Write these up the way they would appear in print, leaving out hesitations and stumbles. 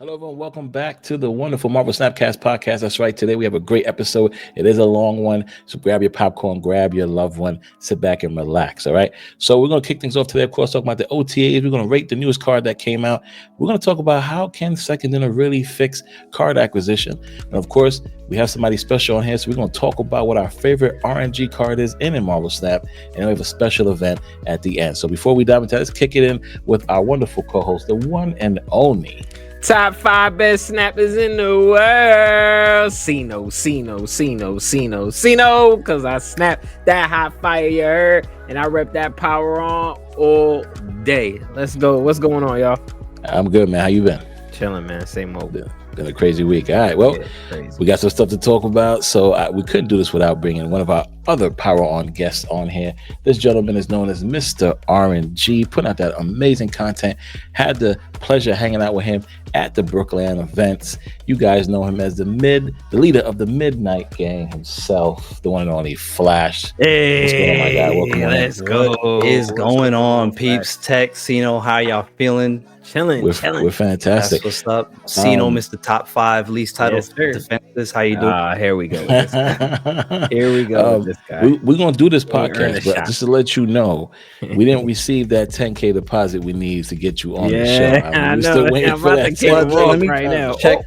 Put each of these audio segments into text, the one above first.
Hello, everyone. Welcome back to the wonderful Marvel SNAPCAST podcast. That's right. Today we have a great episode. It is a long one. So grab your popcorn, grab your loved one, sit back and relax. All right. So we're going to kick things off today. Of course, talking about the OTAs. We're going to rate the newest card that came out. We're going to talk about how can Second Dinner really fix card acquisition. And of course, we have somebody special on here. So we're going to talk about what our favorite RNG card is in Marvel Snap. And we have a special event at the end. So before we dive into that, let's kick it in with our wonderful co-host, the one and only Top 5 best snappers in the world. Cino, because I snap that hot fire and I rep that power on all day. Let's go. What's going on, y'all? I'm good, man. How you been? Chilling, man. Same old. Been a crazy week. All right. Well, we got some stuff to talk about. So we couldn't do this without bringing one of our other Power On guests on here. This gentleman is known as Mr. RNG, putting out that amazing content. Had the pleasure hanging out with him at the Brooklyn events. You guys know him as the leader of the Midnight Gang himself, the one and only Flash. Hey, what's going on, my guy? Welcome let's go. What is going on, peeps? Tech, Cino, how y'all feeling? Chilling. We're fantastic. That's what's up. Cino, Mr. Top 5 least title defenses. How you doing? Here we go. Here we go. With this guy. We're going to do this podcast, but just to let you know, we didn't receive that 10K deposit we need to get you on the show. I we're know. still waiting for that. Let me right now. Check.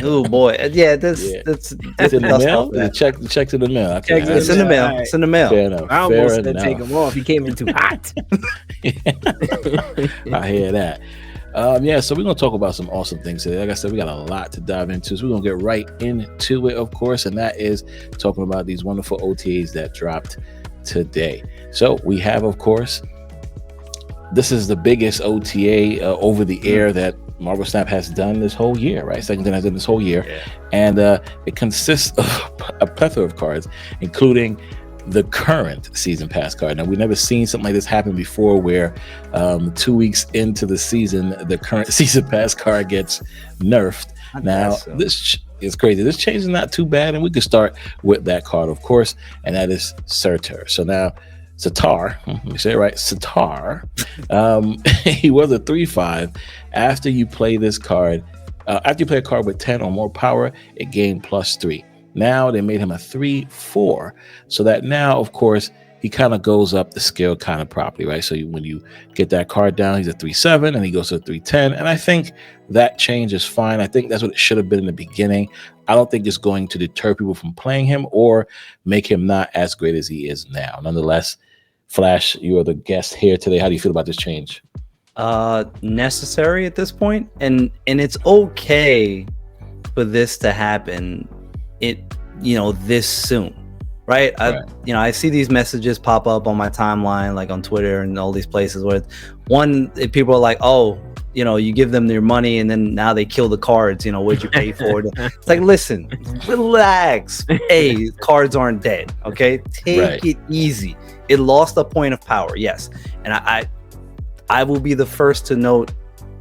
Oh boy. Yeah, that's in the mail. The check's in the mail. Okay. It's in the mail. Right. It's in the mail. Fair enough. I almost said take him off. He came in too hot. I hear that. So we're going to talk about some awesome things today. Like I said, we got a lot to dive into, so we're going to get right into it, of course, and that is talking about these wonderful OTAs that dropped today. So we have, of course, this is the biggest OTA over the air that Marvel Snap has done this whole year, right? Second Dinner has done this whole year, and it consists of a plethora of cards, including the current season pass card. Now, we've never seen something like this happen before, where 2 weeks into the season, the current season pass card gets nerfed. This is crazy. This change is not too bad, and we can start with that card, of course, and that is Surtur. So now, Satar, let me say it right, Satar, he was a 3/5. After you play this card, after you play a card with 10 or more power, it gained +3. Now they made him a 3/4, so that now, of course, he kind of goes up the scale kind of properly, right? So when you get that card down, he's a 3/7, and he goes to a 3/10, and I think that change is fine. I think that's what it should have been in the beginning. I don't think it's going to deter people from playing him or make him not as great as he is now. Nonetheless, Flash, you are the guest here today. How do you feel about this change? Necessary at this point, and it's okay for this to happen. This soon, right? I see these messages pop up on my timeline, like on Twitter and all these places where people are like, oh, you give them their money and then now they kill the cards. What'd you pay for it? It's like, listen, relax. Hey, cards aren't dead. Okay, take it easy. It lost a point of power, yes, and I will be the first to note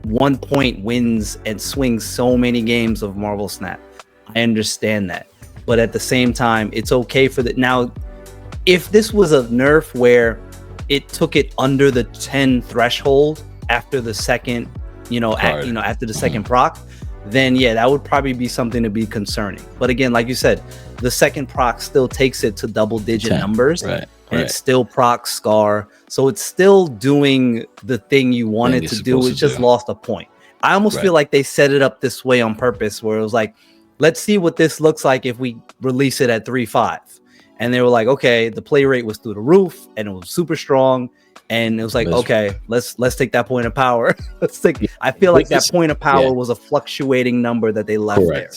1 point wins and swings so many games of Marvel Snap. I understand that, but at the same time, it's okay for that. Now, if this was a nerf where it took it under the 10 threshold after the second, after the second proc, then yeah, that would probably be something to be concerning. But again, like you said, the second proc still takes it to double-digit numbers, and it still procs Scar, so it's still doing the thing you wanted to do. It just lost a point. I almost feel like they set it up this way on purpose, where it was like, let's see what this looks like if we release it at 3/5. And they were like, okay, the play rate was through the roof and it was super strong. And it was like, okay, let's take that point of power. I feel like that point of power was a fluctuating number that they left there.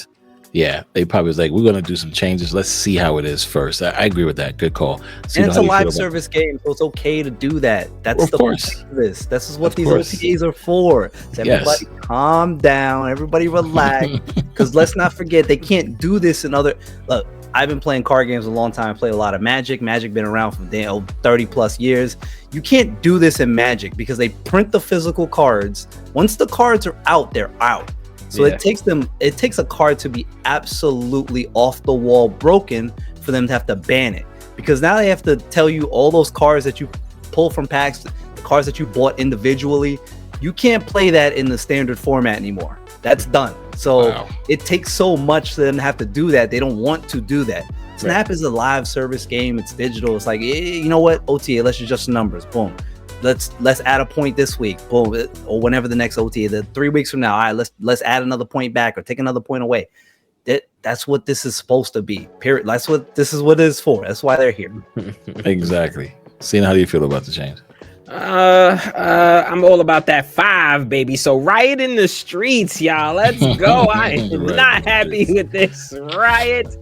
Yeah, they probably was like, we're going to do some changes. Let's see how it is first. I agree with that. Good call. And it's a live service game, so it's okay to do that. That's the point of this. This is what these OTAs are for. So everybody calm down. Everybody relax. Because let's not forget, they can't do this in other... Look, I've been playing card games a long time. I play a lot of Magic. Magic been around for 30 plus years. You can't do this in Magic because they print the physical cards. Once the cards are out, they're out. So it takes a card to be absolutely off the wall broken for them to have to ban it, because now they have to tell you all those cards that you pull from packs, the cards that you bought individually, You can't play that in the standard format anymore. That's done. So it takes so much for them to have to do that. They don't want to do that. Snap is a live service game. It's digital. It's like, you know what? OTA, let's adjust the numbers. Boom. Let's add a point this week. Boom. Or whenever the next OTA, 3 weeks from now. All right, let's add another point back or take another point away. That's what this is supposed to be. Period. This is what it is for. That's why they're here. Exactly. Seeing, how do you feel about the change? I'm all about that 5, baby. So riot in the streets, y'all. Let's go. I am not happy with this. Riot.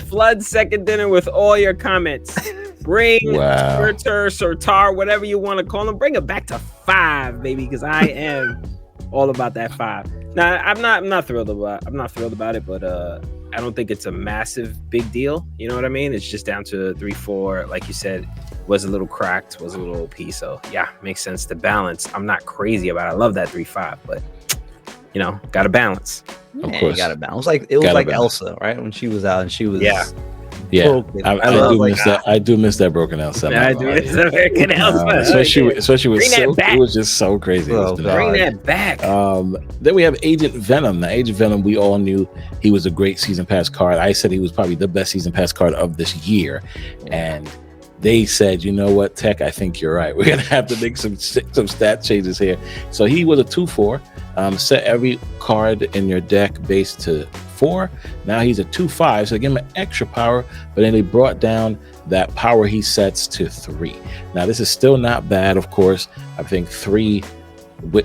Flood second dinner with all your comments. Bring Surtar, whatever you want to call him. Bring it back to 5, baby, because I am all about that 5. Now, I'm not thrilled about it, but I don't think it's a massive big deal. You know what I mean? It's just down to 3-4, like you said. Was a little cracked, was a little OP. So yeah, makes sense to balance. I'm not crazy about it. I love that 3-5, but you know, gotta balance. Of course, you gotta balance. It was like Elsa, right? When she was out and she was broken. I do miss that broken Elsa. I do miss that broken Elsa. Especially with Silk. It was just so crazy. Bring that back. Then we have Agent Venom. Now, Agent Venom, we all knew he was a great season pass card. I said he was probably the best season pass card of this year, and they said, you know what, Tech, I think you're right. We're going to have to make some stat changes here. So he was a 2-4. Set every card in your deck base to 4. Now he's a 2-5. So they give him an extra power, but then they brought down that power he sets to 3. Now this is still not bad, of course. I think 3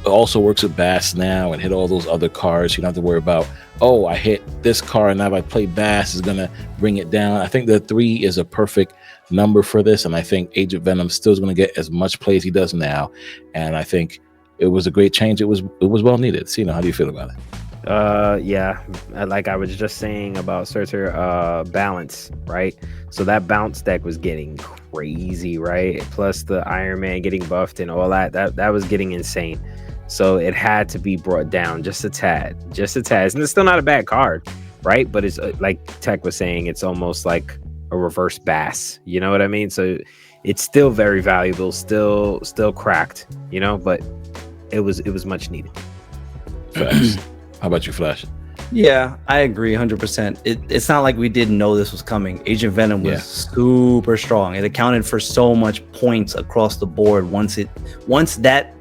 also works with Bass now and hit all those other cards. You don't have to worry about, oh, I hit this card and now if I play Bass is going to bring it down. I think the 3 is a perfect number for this, and I think Agent Venom still is going to get as much play as he does now, and I think it was a great change. It was well needed. So, how do you feel about it? Yeah, like I was just saying about Surtur, balance, right? So that bounce deck was getting crazy, right? Plus the Iron Man getting buffed and all that was getting insane. So it had to be brought down just a tad, and it's still not a bad card, right? But it's like Tech was saying, it's almost like a reverse Bass, you know what I mean? So it's still very valuable, still cracked, but it was much needed. Facts. How about you, Flash? Yeah, I agree 100%. It's not like we didn't know this was coming. Agent Venom was super strong. It accounted for so much points across the board. Once that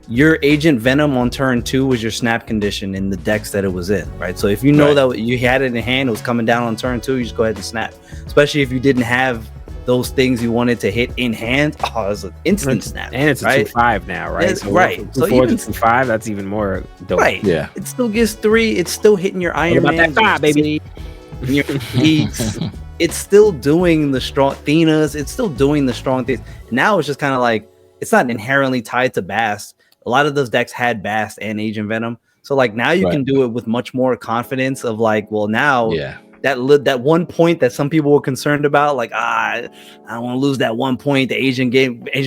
your Agent Venom on turn 2 was your snap condition in the decks that it was in, right? So if you know that you had it in hand, it was coming down on turn 2, you just go ahead and snap. Especially if you didn't have those things you wanted to hit in hand. Oh, it's an instant snap. And it's a 2-5 now, right? So right. So even 2-5, that's even more dope. Right. Yeah. It still gives 3. It's still hitting your Iron Man. That 5, baby. Your Eats. It's still doing the strong Thenas. It's still doing the strong things. Now it's just kind of like, it's not inherently tied to Bass. A lot of those decks had Bass and Agent Venom. So like now you can do it with much more confidence of like, well, now that 1 point that some people were concerned about, like, I don't want to lose that 1 point. The Agent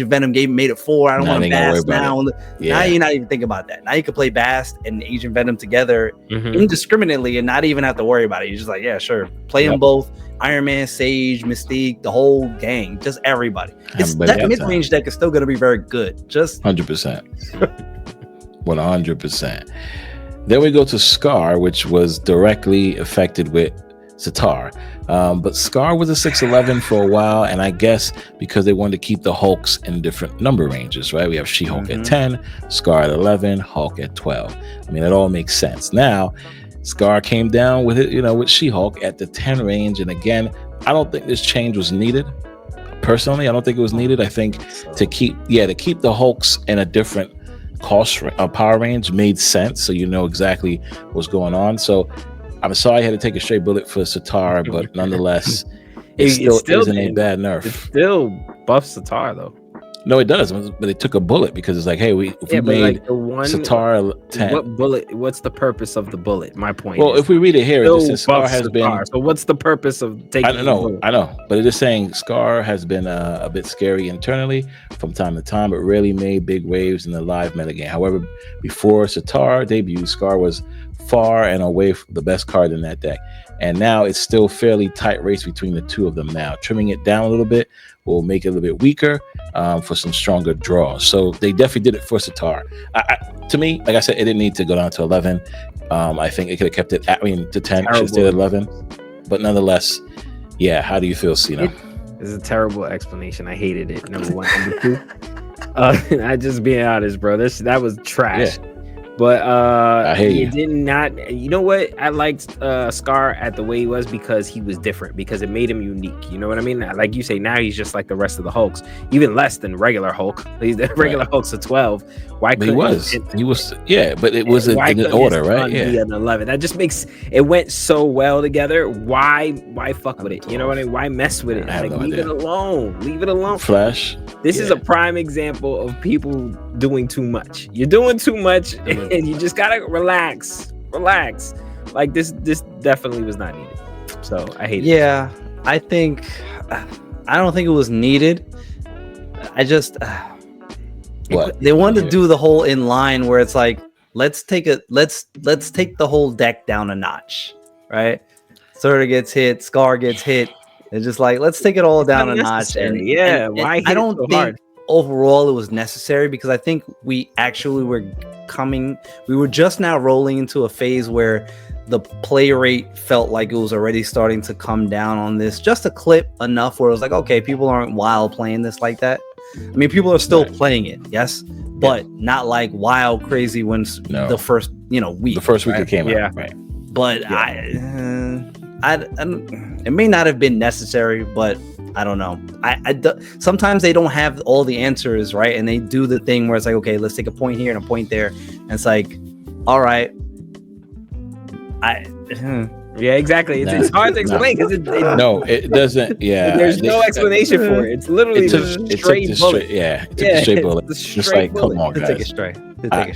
Venom made it 4. I don't want to Bass now. Now you're not even thinking about that. Now you can play Bass and Agent Venom together indiscriminately and not even have to worry about it. You're just like, yeah, sure. Play them both. Iron Man, Sage, Mystique, the whole gang, just everybody. That mid-range deck is still going to be very good. Just 100%. 100%. Then we go to Scar, which was directly affected with Sitar. But Scar was a 6-11 for a while, and I guess because they wanted to keep the Hulks in different number ranges, right? We have She-Hulk at 10, Scar at 11, Hulk at 12. I mean, it all makes sense. Now, Scar came down with it, with She-Hulk at the 10 range. And again, I don't think this change was needed. Personally, I don't think it was needed. I think to keep the Hulks in a different power range made sense. So you know exactly what's going on. So I'm sorry I had to take a straight bullet for Sitar, but nonetheless, it still isn't a bad nerf. It still buffs Sitar though. No, it does, but they took a bullet because it's like, hey, if we made like Sitar 10. What bullet? What's the purpose of the bullet? My point. Well, if we read it here, it says Scar has been. So what's the purpose of taking? I know, but it's just saying Scar has been a bit scary internally from time to time, but really made big waves in the live metagame. However, before Sitar debuted, Scar was far and away from the best card in that deck. And now it's still fairly tight race between the two of them now. Trimming it down a little bit will make it a little bit weaker. for some stronger draws. So they definitely did it for Sitar. To me, like I said, it didn't need to go down to 11. I think it could have kept it to 10. It should stay at 11. But nonetheless, yeah. How do you feel, Cena? It's a terrible explanation. I hated it. Number one. Number two. I just being honest, bro. That was trash. Yeah. But it did not. You know what? I liked Scar at the way he was because he was different, because it made him unique. You know what I mean? Like you say, now he's just like the rest of the Hulks, even less than regular Hulk. He's the regular Hulk's a 12. Why couldn't he was? Yeah, but it was in order, right? Yeah, be an 11. That just makes it went so well together. Why fuck with it? You know what I mean? Why mess with it? Like, leave it alone. Leave it alone. Flash. This is a prime example of people doing too much. You're doing too much, and you just gotta relax. Like this definitely was not needed. So I hate it. Yeah, I don't think it was needed. I just they wanted to do the whole in line where it's like, let's take the whole deck down a notch, right? Surtur gets hit, Scar gets hit. It's just like, let's take it all down a notch. And why? I don't think overall it was necessary, because I think we actually were just now rolling into a phase where the play rate felt like it was already starting to come down on this, just a clip enough where it was like, okay, people aren't wild playing this like that. I mean, people are still playing it, yes, but not like wild crazy when the first week. The first week it came out, right? But it may not have been necessary, but I don't know. Sometimes they don't have all the answers, right? And they do the thing where it's like, okay, let's take a point here and a point there. And it's like, all right. Yeah, exactly. It's hard to explain because it doesn't. Yeah, there's no explanation for it. It's literally just straight bullet. It's a straight bullet. Just like, come on, guys. Take it straight.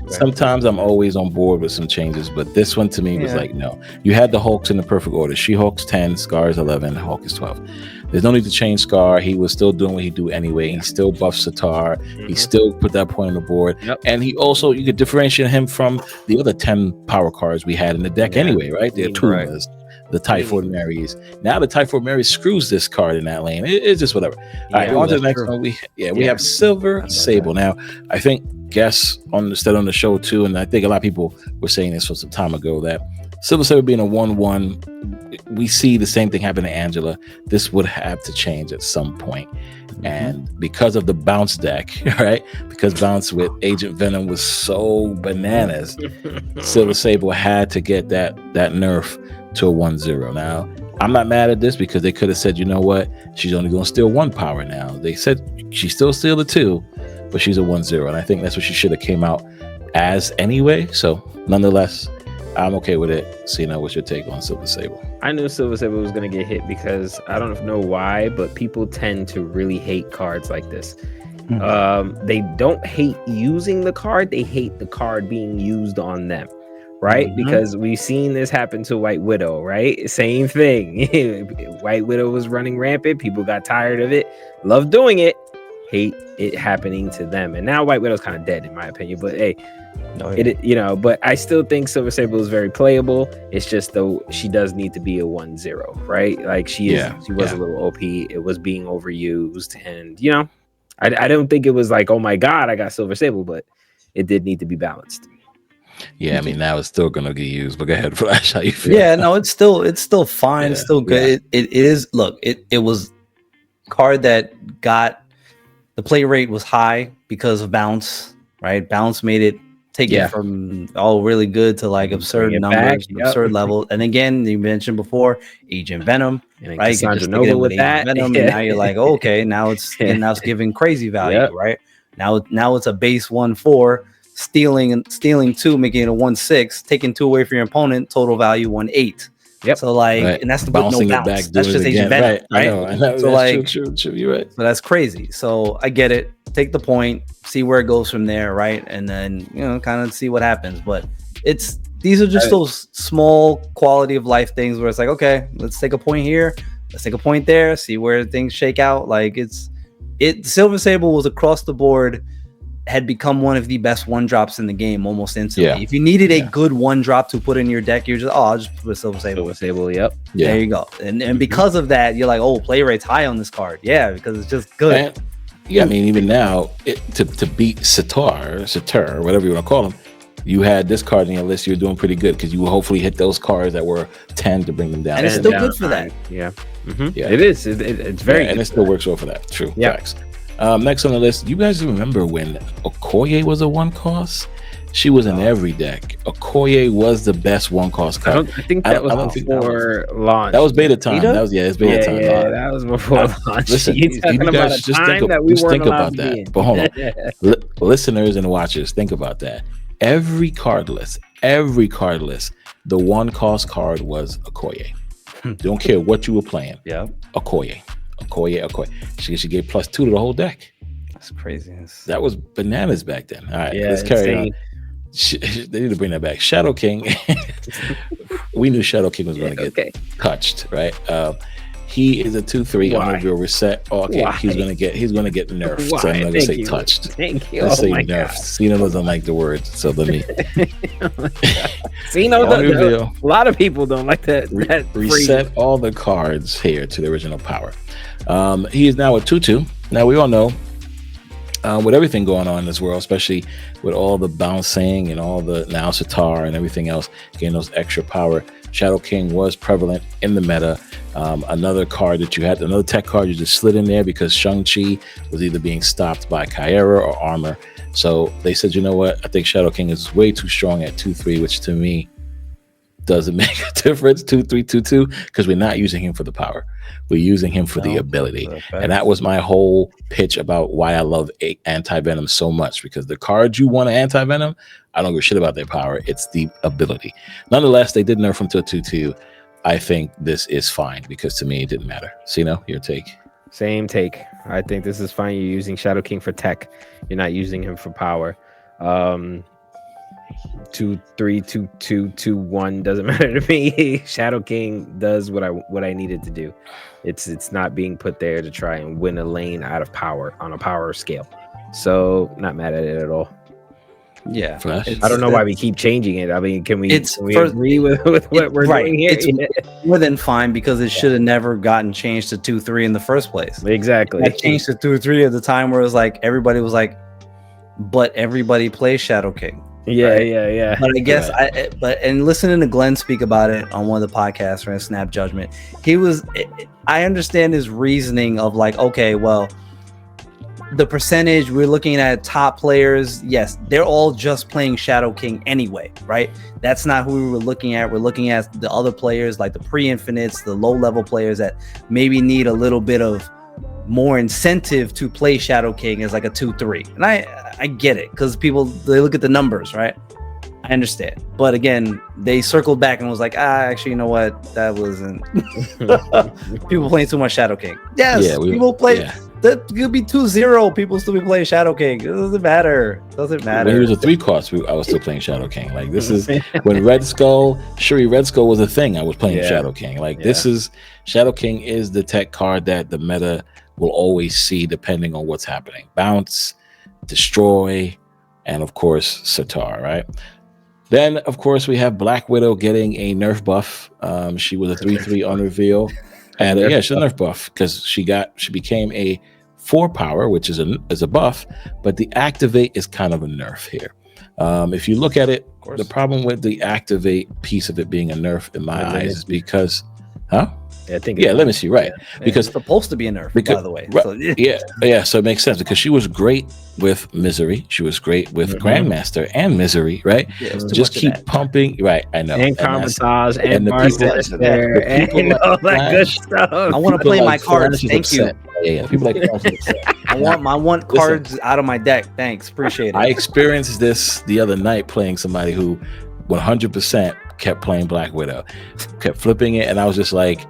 Sometimes I'm always on board with some changes, but this one to me was like, no. You had the Hulks in the perfect order. She-Hulk's 10, Scar is 11, Hulk is 12. There's no need to change Scar. He was still doing what he do anyway. He still buffed Sitar. He still put that point on the board. And he also, you could differentiate him from the other 10 power cards we had in the deck anyway, right? The Atumas, the Typhoid Marys. Now the Typhoid Mary screws this card in that lane. It's just whatever. All right, on to the next one. We have Silver Sable. Now, I think guests on the show too, and I think a lot of people were saying this for some time ago, that Silver Sable being a 1/1, we see the same thing happen to Angela. This would have to change at some point. And because of the bounce deck, right? Because bounce with Agent Venom was so bananas, Silver Sable had to get that nerf to a 1/0. Now, I'm not mad at this, because they could have said, you know what? She's only going to steal 1 power now. They said she's still steal the 2, but she's a 1/0. And I think that's what she should have came out as anyway. So nonetheless, I'm okay with it. Cena, what's your take on Silver Sable? I knew Silver Sable was going to get hit because I don't know why, but people tend to really hate cards like this. They don't hate using the card. They hate the card being used on them, right? Because we've seen this happen to White Widow, right? Same thing. White Widow was running rampant. People got tired of it. Love doing it. Hate it happening to them. And now White Widow's kind of dead, in my opinion. But hey, but I still think Silver Sable is very playable. It's just, though, she does need to be a 1/0, right? Like she was a little OP. It was being overused, and I don't think it was like, oh my god, I got Silver Sable, but it did need to be balanced. Yeah, I mean, now it's still gonna get used. But go ahead, Flash. How you feel? Yeah, no, it's still fine. Yeah, it's still good. Yeah. It is. Look, it was card that got the play rate was high because of bounce. Right, bounce made it take it from all really good to like absurd numbers, absurd level. And again, you mentioned before, Agent Venom, right? Cassandra Nova with that. Venom, and now you're like, okay, now it's giving crazy value, right? Now it's a base 1/4. Stealing 2, making it a 1/6, taking 2 away from your opponent, total value 1/8. Yep. So and that's the bouncing no it back. That's just Agent Venom, right? I know. So that's true. You're right. So that's crazy. So I get it. Take the point, see where it goes from there, right? And then kind of see what happens. But these are just those small quality of life things where it's like, okay, let's take a point here, let's take a point there, see where things shake out. Like Silver Sable was across the board. Had become one of the best 1-drops in the game almost instantly. Yeah. If you needed a good 1-drop to put in your deck, you're just, I'll just put Silver Sable. Silver Sable, yep. Yeah. There you go. And because of that, you're like, play rate's high on this card. Yeah, because it's just good. Yeah, I mean, even now, to beat Satar, whatever you want to call him, you had this card in your list. You're doing pretty good because you will hopefully hit those cards that were 10 to bring them down. And it's still good for that. Yeah. Yeah, it is. It's very good, and it still works well for that. True. Yeah. Facts. Next on the list, you guys remember when Okoye was a 1-cost? She was in every deck. Okoye was the best 1-cost card. I think that was before launch. That was beta time. That was it's beta time. Yeah, that was before launch. Listen, you guys just think about that. But hold on, listeners and watchers, think about that. Every card list, the 1-cost card was Okoye. Don't care what you were playing. Yeah, Okoye. She gave +2 to the whole deck. That's crazy. That was bananas back then. All right, Yeah, let's carry on. They need to bring that back. Shadow King. We knew Shadow King was going to get touched, right? He is a 2/3 on the reset. Oh, okay, Why? he's going to get nerfed. Why? So I'm not going to say touched. Thank you. Let's say my nerfed. God. Cena doesn't like the word, so let me. See, a lot of people don't like that. Reset all the cards here to the original power. He is now a 2/2. Now we all know, with everything going on in this world, especially with all the bouncing and all the now Satar and everything else, getting those extra power, Shadow King was prevalent in the meta. Another card that you had, another tech card you just slid in there because Shang-Chi was either being stopped by Kyera or Armor. So they said, you know what? I think Shadow King is way too strong at 2/3, which to me doesn't make a difference. 2/3, 2/2, because we're not using him for the power. We're using him for the ability. And that was my whole pitch about why I love Anti-Venom so much, because the cards you want to Anti-Venom, I don't give a shit about their power. It's the ability. Nonetheless, they did nerf him to a 2/2. I think this is fine because to me, it didn't matter. Sino, your take? Same take. I think this is fine. You're using Shadow King for tech. You're not using him for power. 2/3, 2/2, 2/1 doesn't matter to me. Shadow King does what I needed to do. It's not being put there to try and win a lane out of power on a power scale. So not mad at it at all. Yeah, I don't know why we keep changing it. I mean, can we agree with what we're doing here? It's more than fine because it should have never gotten changed to 2/3 in the first place. Exactly. I changed to 2/3 at the time where it was like everybody was like, but everybody plays Shadow King. Yeah, right? yeah. But I guess and listening to Glenn speak about it on one of the podcasts for Snap Judgment, I understand his reasoning of like, okay, well, the percentage we're looking at top players, yes, they're all just playing Shadow King anyway, right? That's not who we were looking at. We're looking at the other players like the pre-infinites, the low-level players that maybe need a little bit of more incentive to play Shadow King as like a 2/3. And I get it because people, they look at the numbers, right? I understand. But again, they circled back and was like, actually, you know what? That wasn't people playing too much Shadow King. Yes, people play. Yeah. That could be 2-0. People still be playing Shadow King. It doesn't matter. When he was a 3-cost, I was still playing Shadow King. Like this is when Red Skull was a thing. I was playing Shadow King. Like this is Shadow King is the tech card that the meta will always see depending on what's happening. Bounce, destroy, and of course Satar. Right. Then of course we have Black Widow getting a nerf buff. She was a 3/3 on reveal. And she's a nerf buff because she became a 4 power, which is a buff, but the activate is kind of a nerf here. If you look at it, the problem with the activate piece of it being a nerf in my eyes is because, I think let me see, right? Because it's supposed to be a nerf, by the way. Right, so it makes sense because she was great with Misery, she was great with Grandmaster and Misery, right? Just keep pumping, right? I know, and Commissars and the people and all that good stuff. I want to play my cards. Thank you. Yeah, people like I want cards out of my deck. Thanks, appreciate it. I experienced this the other night playing somebody who 100% kept playing Black Widow, kept flipping it, and I was just like,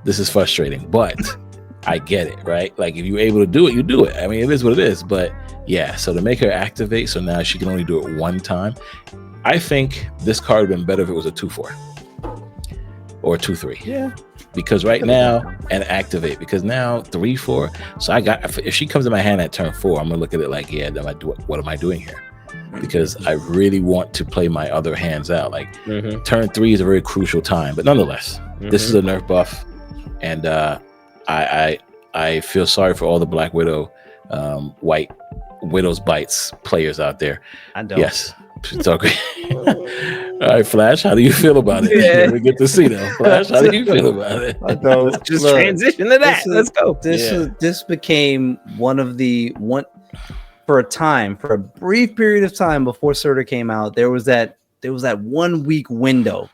this is frustrating, but I get it, right? Like if you're able to do it, you do it. I mean, it is what it is, but yeah, so to make her activate, so now she can only do it one time. I think this card would have been better if it was a 2/4 or 2/3. Yeah. Because right now, and activate, because now 3/4. So if she comes in my hand at turn 4, I'm gonna look at it like, what am I doing here? Because I really want to play my other hands out. Like turn 3 is a very crucial time, but nonetheless, this is a nerf buff. And I feel sorry for all the Black Widow white Widow's Bites players out there. I don't. Yes. All right, Flash, how do you feel about it? Yeah. We get to see them. Flash, how do you feel about it? I don't. Let's just Look, transition to that. Let's go. This became one for a brief period of time before Surtur came out. There was that 1 week window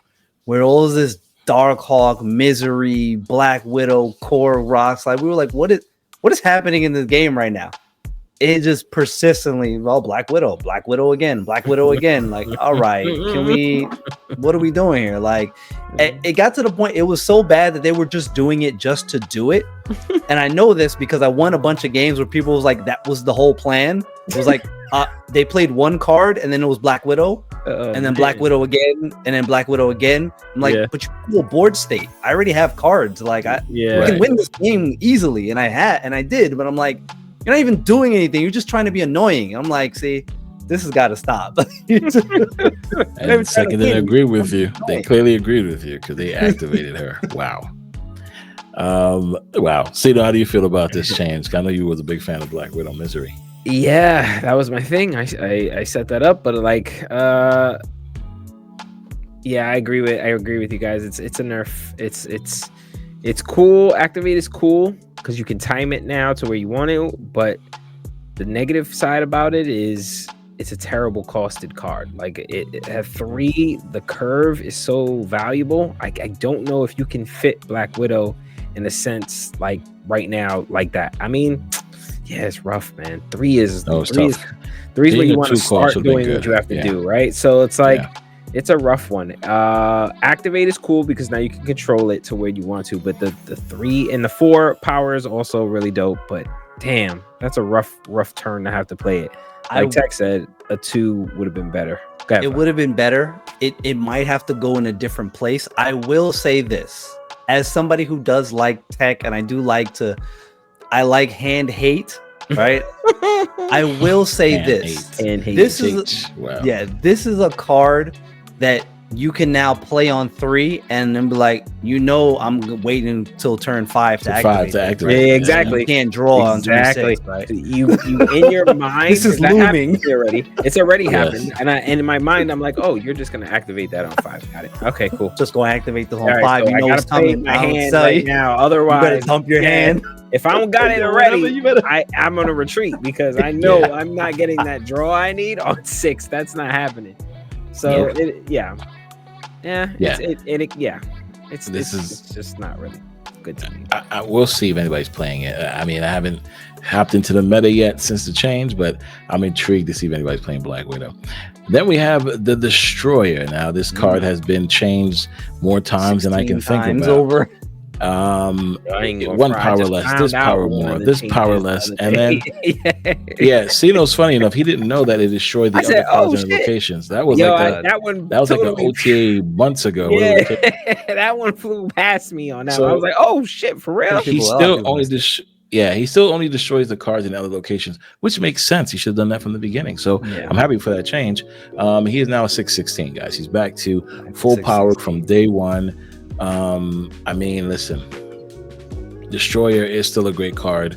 where all of this Darkhawk, Misery, Black Widow, Core Rocks, like we were like, what is happening in this game right now? It just persistently, Black Widow again. Like, all right, what are we doing here? Like, it got to the point, it was so bad that they were just doing it just to do it. And I know this because I won a bunch of games where people was like, that was the whole plan. It was like, they played one card and then it was Black Widow and then Black Widow again and then Black Widow again. I'm like, but you do a board state. I already have cards. Like, I can win this game easily. And I did, but I'm like, you're not even doing anything. You're just trying to be annoying. I'm like, see, this has got to stop. And second, they agree with you. They clearly agreed with you because they activated her. Wow. Wow. Cito, how do you feel about this change? I know you was a big fan of Black Widow Misery. Yeah, that was my thing. I set that up, but like, yeah, I agree with you guys. It's a nerf. It's cool. Activate is cool because you can time it now to where you want it, but the negative side about it is it's a terrible costed card. Like it at 3, the curve is so valuable. I don't know if you can fit Black Widow in a sense like right now like that. I mean, yeah, it's rough, man. 3 is tough. 3 is when you want to start doing what you have to do, right? So it's like it's a rough one. Activate is cool because now you can control it to where you want to, but the 3 and the 4 power is also really dope. But damn, that's a rough turn to have to play it. Like Tech said, a 2 would have been better. It would have been better. It might have to go in a different place. I will say this, as somebody who does like Tech, and I like hand hate, right? I will say this. This is a card that you can now play on 3 and then be like, I'm waiting until turn 5 to activate. Yeah, exactly. You can't draw on turn 6, right? You in your mind, this is looming already. It's already happened, and in my mind, I'm like, oh, you're just gonna activate that on 5. Got it. Okay, cool. Just go activate this on 5. So you know what's coming. My hand right now. Otherwise, you better dump your hand. If I don't got it already, I'm gonna retreat because I know I'm not getting that draw I need on 6. That's not happening. So it's just not really good to me. I will see if anybody's playing it. I mean, I haven't hopped into the meta yet since the change, but I'm intrigued to see if anybody's playing Black Widow. Then we have the Destroyer. Now, this card has been changed more times than I can think about. Over. One power less, this power more, this power less, and then Cito's funny enough, he didn't know that it destroyed the other cards and locations. That was like an OTA months ago. Yeah. That one flew past me on that. So, I was like, oh shit, for real. He still only destroys the cards in other locations, which makes sense. He should have done that from the beginning. So I'm happy for that change. He is now a 6/16, guys. He's back to full power from day one. I mean, listen, Destroyer is still a great card.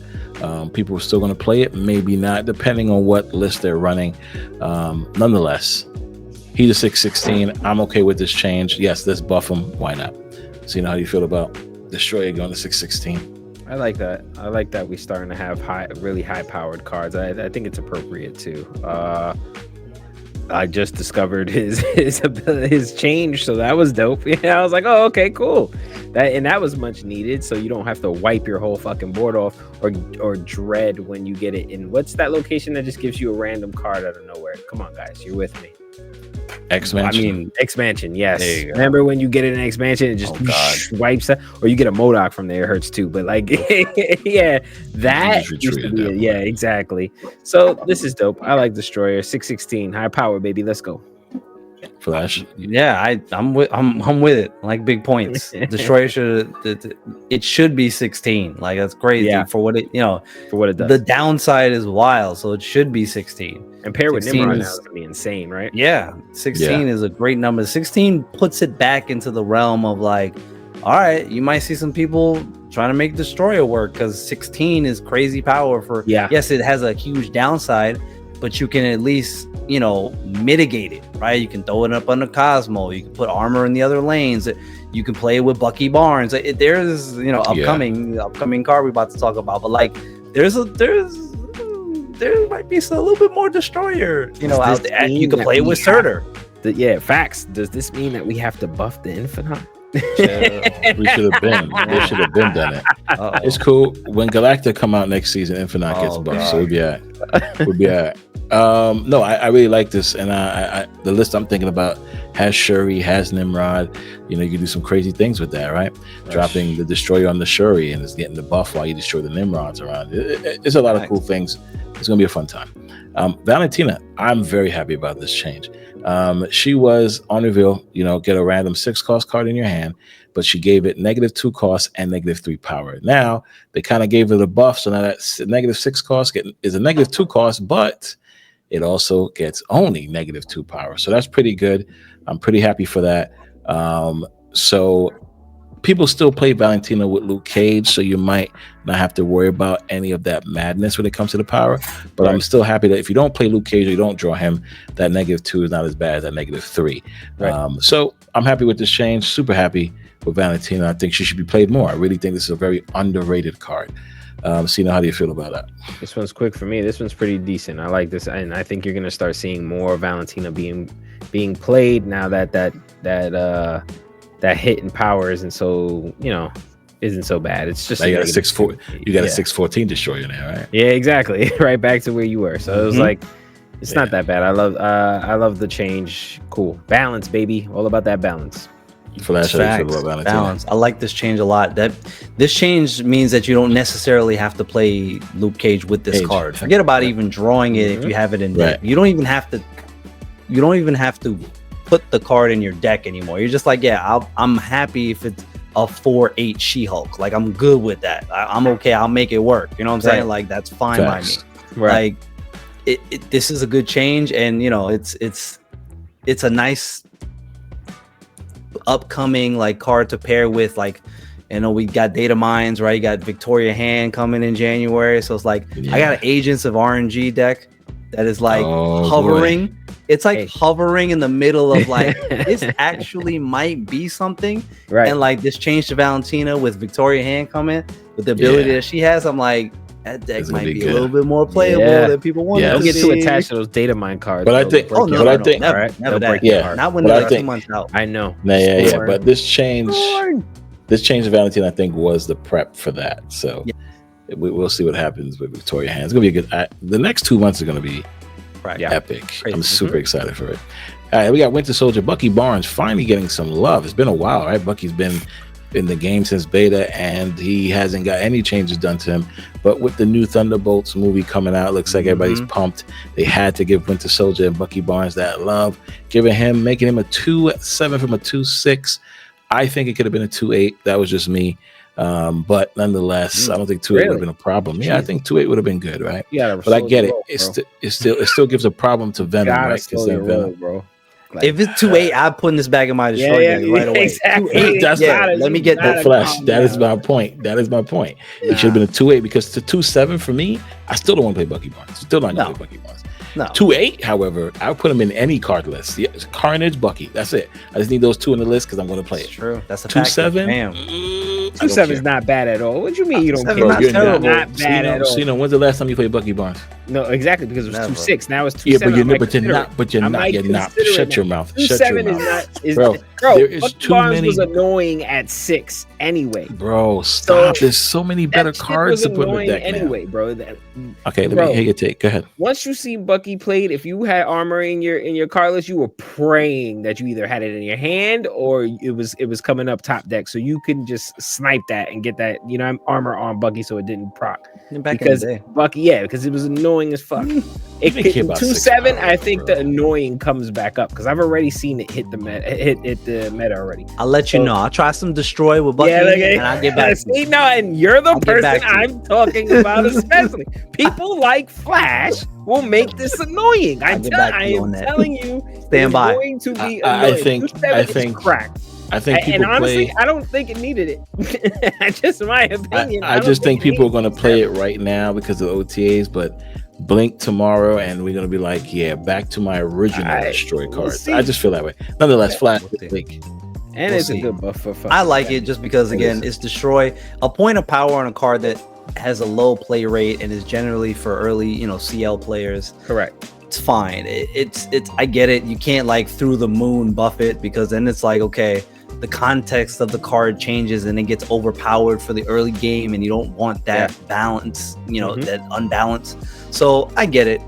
People are still going to play it, maybe not, depending on what list they're running. Nonetheless, he's a 6/16. I'm okay with this change. Yes, let's buff him. Why not? So, how do you feel about Destroyer going to 6/16? I like that. I like that we're starting to have really high powered cards. I think it's appropriate too. I just discovered his change, so that was dope. Yeah, I was like, oh, okay, cool. That was much needed, so you don't have to wipe your whole fucking board off or dread when you get it in. What's that location that just gives you a random card out of nowhere? Come on, guys, you're with me. Expansion, yes. Remember when you get an expansion, it just wipes that, or you get a Modok from there, it hurts too. But like, that used to be exactly. So this is dope. I like Destroyer 6/16, high power, baby. Let's go. Flash. Yeah, I'm with it. I like big points. Destroyer should be 16. Like that's crazy for what it does. The downside is wild, so it should be 16. And paired with Nimrod now is gonna be insane, right? Yeah, 16 is a great number. 16 puts it back into the realm of like, all right, you might see some people trying to make Destroyer work, because 16 is crazy power for. Yes, it has a huge downside, but you can at least, you know, mitigate it, right? You can throw it up on the Cosmo. You can put armor in the other lanes. You can play it with Bucky Barnes. There's, you know, upcoming card we're about to talk about, but like there might be a little bit more Destroyer, you know, out there. You can play it with Surtur. Yeah, facts. Does this mean that we have to buff the Infinite? We should have been. They should have been done it. It's cool. When Galacta come out next season, Infinite gets buffed, so we'll be all right. No, I really like this, and I the list I'm thinking about has Shuri, has Nimrod. You know, you can do some crazy things with that, right? Dropping the Destroyer on the Shuri and it's getting the buff while you destroy the Nimrods around. It's a lot of cool things. It's gonna be a fun time. Valentina, I'm very happy about this change. She was on reveal, you know, get a random 6-cost card in your hand, but she gave it -2 cost and -3 power. Now they kind of gave her the buff, so now that -6 cost is a -2 cost, but it also gets only -2 power. So that's pretty good. I'm pretty happy for that. So people still play Valentina with Luke Cage, so you might not have to worry about any of that madness when it comes to the power. But I'm still happy that if you don't play Luke Cage or you don't draw him, that -2 is not as bad as that -3. So I'm happy with this change. Super happy with Valentina. I think she should be played more. I really think this is a very underrated card. Cena, how do you feel about that? This one's quick for me. This one's pretty decent. I like this, and I think you're gonna start seeing more Valentina being played now that hit in power isn't so, you know, isn't so bad. It's just you got a 6-4. You got a 6/14 Destroyer now, right? Yeah, exactly. Right back to where you were. So it was like, it's not that bad. I love the change. Cool balance, baby. All about that balance. Flash, balance. I like this change a lot. That this change means that you don't necessarily have to play Luke Cage with this card. Forget about even drawing it if you have it in deck. You don't even have to. You don't even have to put the card in your deck anymore. You're just like, I'm happy if it's a 4/8 She-Hulk. Like, I'm good with that. I'm okay. I'll make it work. You know what I'm saying? Like, that's fine by me. Like, this is a good change, and you know, it's a nice upcoming like card to pair with. Like, you know, we got Data Mines, right? You got Victoria Hand coming in January, so it's like I got an Agents of RNG deck that is like hovering. Boy. It's like hovering in the middle of like this actually might be something, right? And like this change to Valentina with Victoria Hand coming with the ability that she has, I'm like, that deck might be a little bit more playable than people want. Don't get too attached to those Data Mine cards. But I think, never that. Not when they're 2 months out. I know. Yeah. But this change to Valentina, I think, was the prep for that. So we'll see what happens with Victoria Hand. It's gonna be a good. The next 2 months are gonna be epic. Crazy. I'm super excited for it. All right, we got Winter Soldier Bucky Barnes finally getting some love. It's been a while, right? Bucky's been in the game since beta, and he hasn't got any changes done to him. But with the new Thunderbolts movie coming out, looks like everybody's pumped. They had to give Winter Soldier and Bucky Barnes that love, making him a 2/7 from a 2/6. I think it could have been a 2/8. That was just me. But nonetheless, I don't think 2/8 would have been a problem. Yeah, I think 2/8 would have been good, right? But I get it. It still gives a problem to Venom, right? Because Venom, bro. Like, if it's 2/8, I'm putting this back in my destroyer right away. Exactly. Let me get that Flash. That is my point. It should have been a 2/8 because to 2/7 for me, I still don't want to play Bucky Barnes. Still not going to play Bucky Barnes. No. 2/8, however, I'll put him in any card list. Yeah, Carnage, Bucky. That's it. I just need those two on the list because I'm going to play it. True. That's a 2/7. 2/7 is not bad at all. What do you mean you don't care? Not bad at all. So, when's the last time you played Bucky Barnes? No, exactly, because it was 2/6. Now it's 2/7. Yeah, but you're not. Shut your mouth. 2/7 is not. Bro, there is too many. Was annoying at 6 anyway. Bro, stop. There's so many better cards to put in the deck anyway, now. Bro. Okay, let me hear your take. Go ahead. Once you see Bucky played, if you had armor in your card list, you were praying that you either had it in your hand or it was coming up top deck, so you could just snipe that and get that armor on Bucky so it didn't proc. Because Bucky, because it was annoying as fuck. It 2/7. I think the annoying comes back up because I've already seen it hit the meta already. I'll let you know. I'll try some destroy with Bucky and I'll get back. See, no, and you're the person I'm talking about, especially. People like Flash will make this annoying. I am telling you, stand by. Going to be I think cracked. I think people and honestly, play. I don't think it needed it. Just my opinion. I just think people are going to play it right now because of the OTAs, but blink tomorrow and we're going to be like, yeah, back to my original destroy cards. I just feel that way. Nonetheless, Flash this week. And it's a good buff for fun. I like it just because, again, it's destroy. A point of power on a card that has a low play rate and is generally for early, CL players. Correct. It's fine. It's I get it. You can't like through the moon buff it, because then it's like, okay, the context of the card changes and it gets overpowered for the early game, and you don't want that balance, that unbalance. So I get it.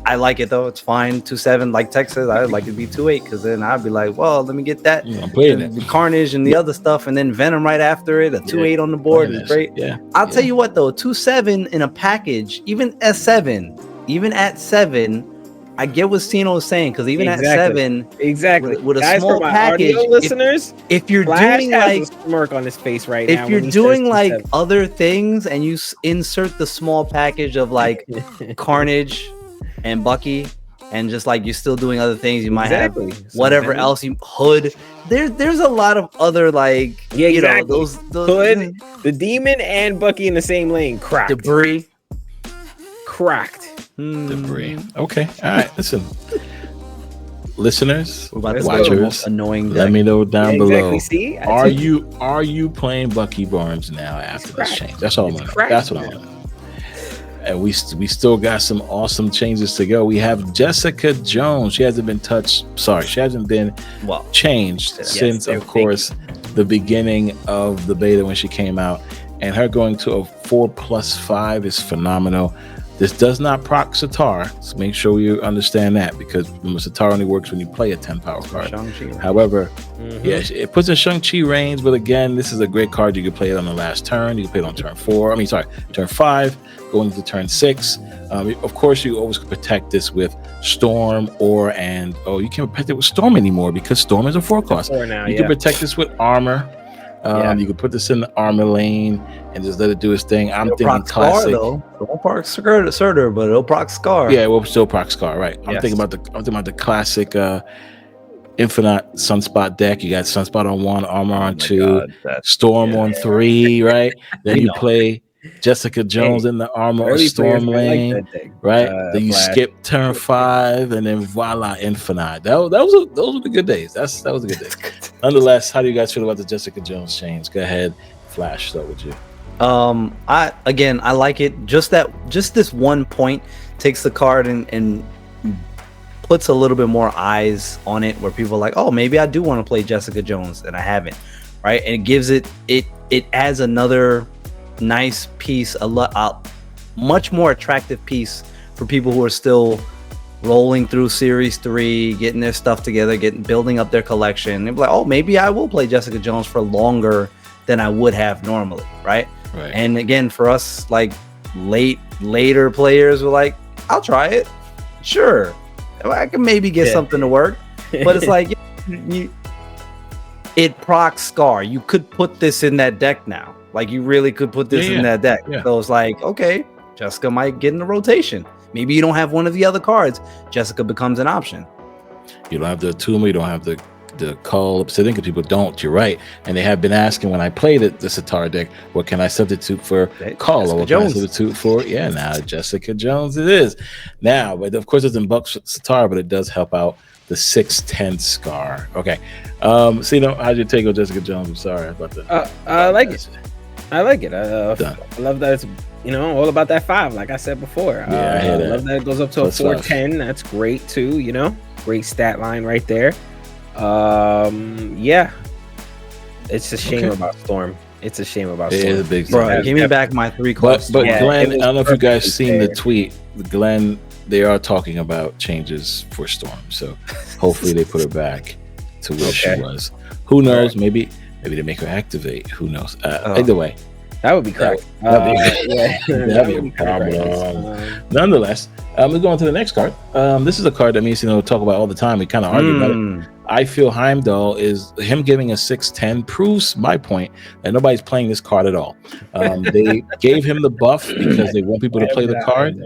I like it though. It's fine. 2/7 like Texas. I'd like it to be 2/8, because then I'd be like, well, let me get that. I'm playing the Carnage and the other stuff, and then Venom right after it. A 2/8 on the board is great. Yeah. I'll tell you what though, 2/7 in a package, even at 7, I get what Stino was saying, because even at 7, with a Guys, small for my package, audio listeners, if you're Flash doing has like a smirk on his face right if now, you're when he doing says like 2/7. other things and you insert the small package of like Carnage and Bucky, and just like you're still doing other things, you might have whatever else you Hood. There's a lot of other like those Hood, the Demon, and Bucky in the same lane. Cracked. Debris. Cracked. Debris. Okay. All right. Listen, listeners, We're about to watchers, the most annoying deck. let me know down below. See? Are you playing Bucky Barnes now after this change? That's all I'm gonna know. That's what I'm gonna know. And we still got some awesome changes to go. We have Jessica Jones. She hasn't been touched. Sorry, she hasn't been changed since, of course, the beginning of the beta when she came out. And her going to a 4+5 is phenomenal. This does not proc Sitar, so make sure you understand that, because Sitar only works when you play a 10 power card. However, it puts in Shang-Chi range, but again, this is a great card. You can play it on the last turn. You can play it on turn 5, going to turn 6. Of course, you always protect this with Storm you can't protect it with Storm anymore because Storm is a 4 cost. You can protect this with Armor. You can put this in the armor lane and just let it do its thing. I'm thinking classic. Don't proc Surtur, but it'll proc Scar. Yeah, it will still proc Scar, right? I'm thinking about the classic Infinite Sunspot deck. You got Sunspot on 1, Armor on 2, Storm on 3, right? Then you play Jessica Jones in the Armor or Storm lane, right? Then you skip turn 5, and then voila, Infinite. Those were the good days. That was a good day. Nonetheless, how do you guys feel about the Jessica Jones change? Go ahead, Flash. Start with you. I like it. Just this one point takes the card and puts a little bit more eyes on it, where people are like, oh, maybe I do want to play Jessica Jones and I haven't, right? And it gives it adds another nice piece, a much more attractive piece for people who are still rolling through Series 3, getting their stuff together, building up their collection. They're like, oh, maybe I will play Jessica Jones for longer than I would have normally, right? And again, for us, like later players, were like, I'll try it. Sure, I can maybe get something to work. But it's like, it procs Scar. You could put this in that deck now. Like, you really could put this in that deck. So it's like, okay, Jessica might get in the rotation. Maybe you don't have one of the other cards. Jessica becomes an option. You don't have the Atuma, you don't have the Call Obsidian, because people don't. You're right. And they have been asking when I played the Sitar deck, what can I substitute for Call? Or what can I substitute for? Yeah, now Jessica Jones it is. Now, but of course, it doesn't buck Sitar, but it does help out the 6/10 Scar. Okay. So, how'd you take on Jessica Jones? I'm sorry about that. I like it. I like it. I love that it's all about that 5, like I said before. Yeah, I hear that. Love that it goes up to a 4/10. That's great too. Great stat line right there. It's a shame about Storm. It's a shame about Storm. It is a big Bro, give me back my 3 costs. But Glenn, I don't know if you guys seen the tweet. Glenn, they are talking about changes for Storm, so hopefully they put her back to where she was. Who knows? Maybe they make her activate. Who knows? Either way, that would be correct. That'd be a problem. Nonetheless, let's go on to the next card. This is a card that means talk about all the time. We kind of argue about it. I feel Heimdall is him giving a 6/10 proves my point that nobody's playing this card at all. They gave him the buff because they want people to play the card,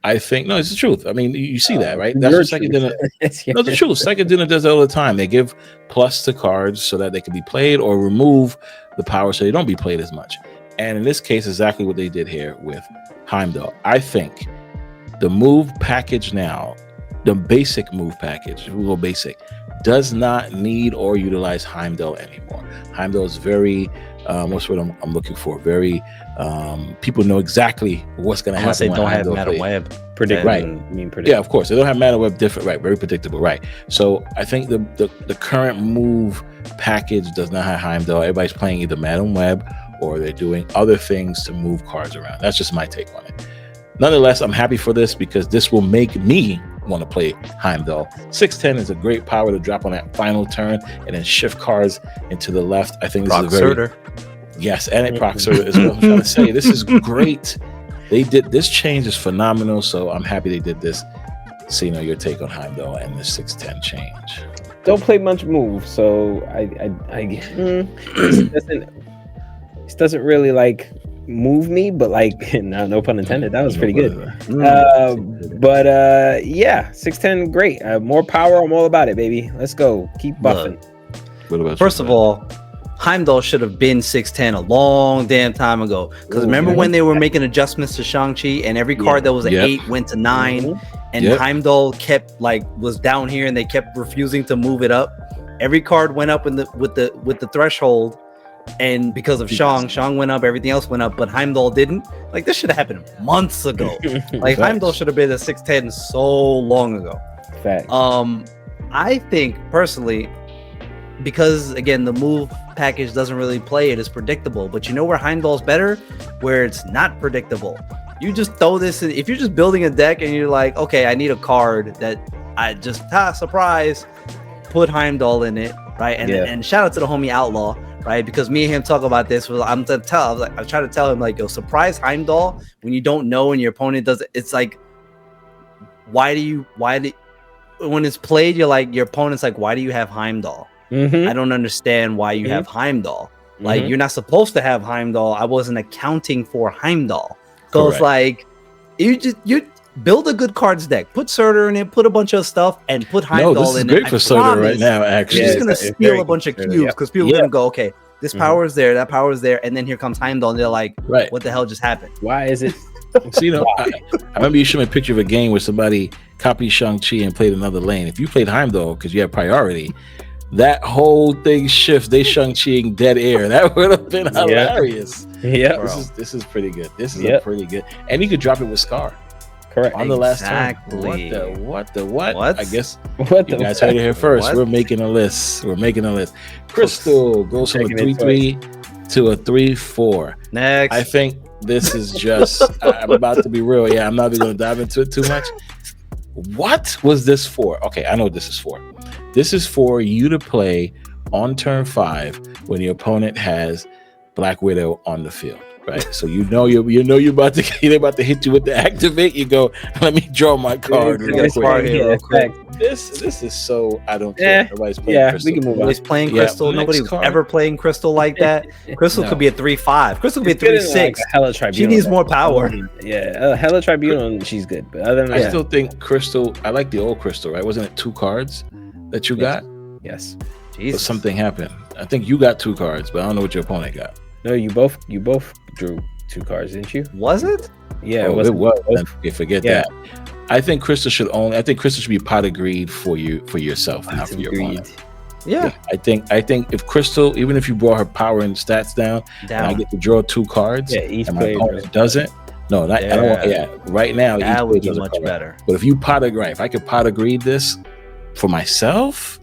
I think no, it's the truth. I mean, you see that, right? That's Your what second dinner. truth. No, the truth. Second dinner does that all the time. They give plus to cards so that they can be played, or remove the power so they don't be played as much. And in this case, exactly what they did here with Heimdall. I think the move package now, the basic move package, we'll go basic, does not need or utilize Heimdall anymore. Heimdall is very, what's what I'm looking for? Very, people know exactly what's going to happen. Unless they don't have Heimdall Madam plays. Web. Predictable. Right. Predictable. Yeah, of course. They don't have Mana Web different, right? Very predictable, right? So I think the current move package does not have Heimdall. Everybody's playing either Madam Web or they're doing other things to move cards around. That's just my take on it. Nonetheless, I'm happy for this because this will make me want to play Heimdall. 610 is a great power to drop on that final turn and then shift cards into the left. I think this is a very yes, and it procs Surtur is what I'm trying to say. This is great. They did this change is phenomenal, so I'm happy they did this. So your take on Heimdall and the 610 change. Don't play much move, so this doesn't really like move me, but like no pun intended. That was pretty good. But yeah, 610 great. More power. I'm all about it, baby. Let's go. Keep buffing. What about First of all, Heimdall should have been 610 a long damn time ago. Because remember when they were making adjustments to Shang-Chi and every card that was an 8 went to 9 and Heimdall kept was down here and they kept refusing to move it up. Every card went up with the threshold, and because of Shang went up, everything else went up, but Heimdall didn't. Like this should have happened months ago. Like Heimdall should have been a 610 so long ago. Fact. I think personally, because again the move package doesn't really play it as predictable, but you know where Heimdall's better? Where it's not predictable. You just throw this in, if you're just building a deck and you're like, okay, I need a card that I just surprise, put Heimdall in it, right? And shout out to the homie Outlaw, right? Because me and him talk about this. I'm trying to tell him like, yo, surprise Heimdall when you don't know and your opponent does it. It's like, why do when it's played, you're like, your opponent's like, why do you have Heimdall? I don't understand why you have Heimdall. Like you're not supposed to have Heimdall. I wasn't accounting for Heimdall. So it's like you build a good cards deck, put Surtur in it, put a bunch of stuff, and put Heimdall in it. This is great for Surtur right now. Actually, you're just gonna steal a bunch of cubes because people are gonna go, okay, this power is there, that power is there, and then here comes Heimdall, and they're like, what the hell just happened? Why is it? So, I remember you showed me a picture of a game where somebody copied Shang-Chi and played another lane. If you played Heimdall because you had priority, that whole thing shifts. They Shang-Chi dead air. That would have been hilarious. Yeah, this is pretty good. This is a pretty good, and you could drop it with Scar. Correct. On the last turn. What? I guess you guys heard it here first. We're making a list. Crystal goes from a 3/3 to a 3/4. Next. I think this is just. I'm about to be real. Yeah, I'm not even going to dive into it too much. What was this for? Okay, I know what this is for. This is for you to play on turn 5 when your opponent has Black Widow on the field, right? So you're about to hit you with the activate. You go, let me draw my card. This is so I don't care. Nobody's playing Crystal. We can move on. Nobody's playing Crystal. Nobody's ever playing Crystal like that. Crystal could be a 3/5. Crystal could be a 3/6. Hella Tribunal. She needs more power. Hella Tribunal. She's good, but other than that, I still think Crystal. I like the old Crystal, right? Wasn't it 2 cards that you got? Yes. But something happened. I think you got 2 cards, but I don't know what your opponent got. No, you both drew 2 cards, didn't you? Was it? Yeah, it was. Forget that. I think Crystal should be pot of greed for yourself, not for your opponent. Yeah. I think if Crystal, even if you brought her power and stats down. And I get to draw 2 cards, each and my opponent doesn't. No, I don't want. Right now, that would be much better. But if you if I could pot of greed this for myself.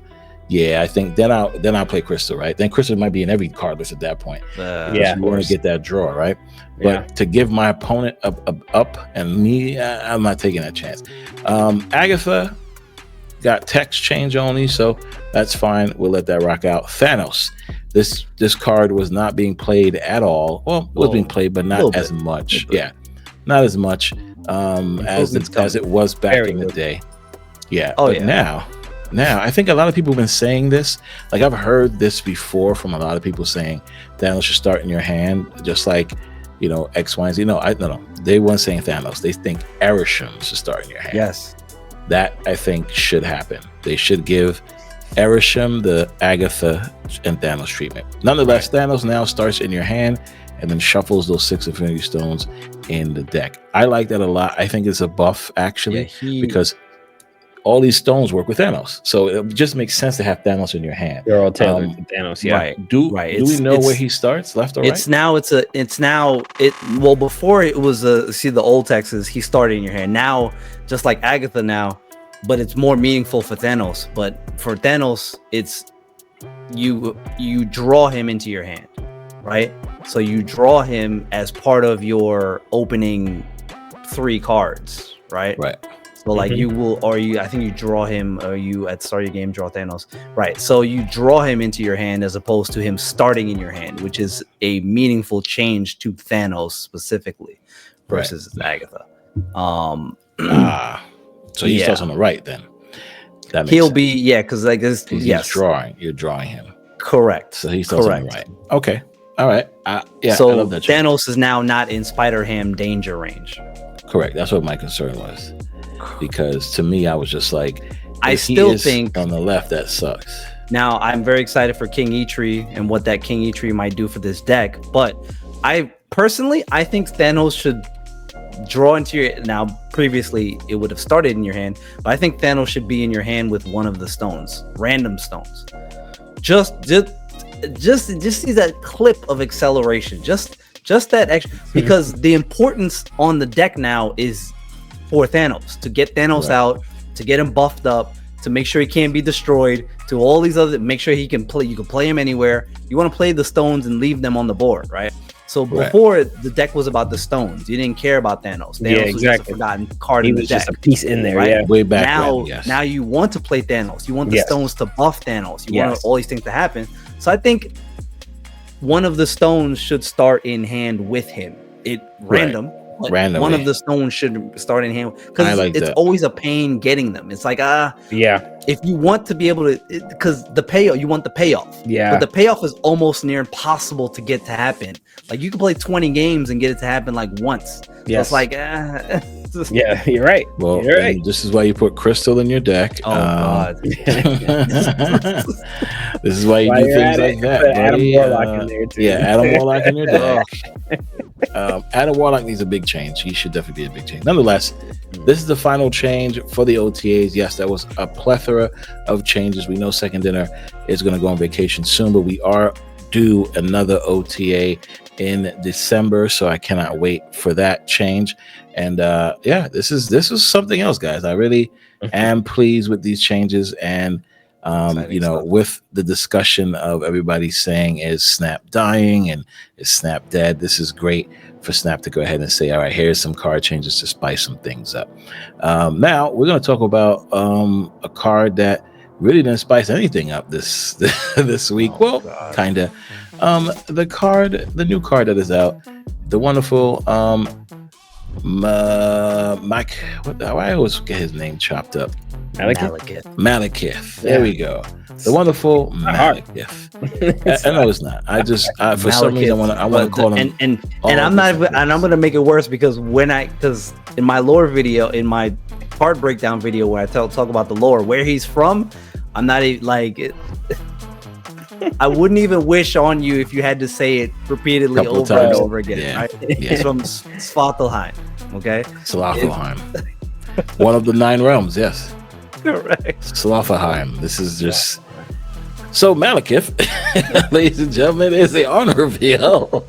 Yeah, I think then I'll play Crystal, right? Then Crystal might be in every card list at that point. You want to get that draw, right? But to give my opponent up and me, I'm not taking that chance. Agatha got text change only, so that's fine. We'll let that rock out. Thanos. This card was not being played at all. Well, it was being played, but not as much. Yeah, not as much as it was back in the day. Yeah. Now, I think a lot of people have been saying this. Like, I've heard this before from a lot of people saying Thanos should start in your hand, just like X, Y, and Z. No. They weren't saying Thanos. They think Erisham should start in your hand. Yes. That, I think, should happen. They should give Erisham the Agatha and Thanos treatment. Nonetheless, Thanos now starts in your hand and then shuffles those 6 Infinity Stones in the deck. I like that a lot. I think it's a buff, actually, because all these stones work with Thanos. So it just makes sense to have Thanos in your hand. They're all tailored to Thanos, yeah. Right. Do we know where he starts, left or right? Well, before it was the old Texas, he started in your hand. Now, just like Agatha now, but it's more meaningful for Thanos. But for Thanos, it's you draw him into your hand, right? So you draw him as part of your opening 3 cards, right? Right. So like I think you draw him, or you at the start of your game draw Thanos, right? So you draw him into your hand as opposed to him starting in your hand, which is a meaningful change to Thanos specifically versus Agatha. So he starts on the right then. That makes He'll sense. be because like this. He's you're drawing him. Correct. So he starts on the right. Okay. All right. So I love that change. Thanos is now not in Spider-Ham danger range. Correct. That's what my concern was. Because to me, I was just like, I still think on the left that sucks. Now I'm very excited for King Eitri and what that King Eitri might do for this deck. But I think Thanos should draw into your. Now previously it would have started in your hand, but I think Thanos should be in your hand with one of the stones, random stones. Just see that clip of acceleration. Just that extra, because the importance on the deck now is for Thanos to get Thanos out, to get him buffed up, to make sure he can't be destroyed, to all these other, make sure he can play. You can play him anywhere. You want to play the stones and leave them on the board, right? So before the deck was about the stones, you didn't care about Thanos. Thanos was just a forgotten card in the deck. He was just a piece in there, right? Way back now. then, Now you want to play Thanos. You want the stones to buff Thanos. You want all these things to happen. So I think one of the stones should start in hand with him. Random. Randomly. One of the stones should start in hand because it's always a pain getting them. It's like if you want to be able to, because the payoff, you want the payoff, but the payoff is almost near impossible to get to happen. Like you can play 20 games and get it to happen like once. So it's like yeah, you're right. Well, you're right. This is why you put Crystal in your deck. Oh God. This is why you do things like that. Adam Warlock in there too. Yeah, Adam Warlock in your deck. Adam Warlock needs a big change. He should definitely be a big change. Nonetheless, this is the final change for the OTAs. Yes, that was a plethora of changes. We know Second Dinner is going to go on vacation soon, but we are due another OTA in December, so I cannot wait for that change. And this is something else, guys. I really am pleased with these changes, and with the discussion of everybody saying, is Snap dying and is Snap dead? This is great for Snap to go ahead and say, all right, here's some card changes to spice some things up. Now we're going to talk about a card that really didn't spice anything up this week. Kind of. The new card that is out, the wonderful Mike. I always get his name chopped up. Malekith. There we go. The wonderful Malekith. I know it's not. I just for some reason I want to call him. And I'm not. And I'm gonna make it worse because because in my lore video, in my card breakdown video where I talk about the lore, where he's from, I'm not even like. I wouldn't even wish on you if you had to say it repeatedly over and over again. Yeah. Right? It's from Svartalheim. Okay. Svartalheim. One of the 9 realms. Yes. Correct. Svartalheim. This is just so Malekith, ladies and gentlemen, is the honor reveal.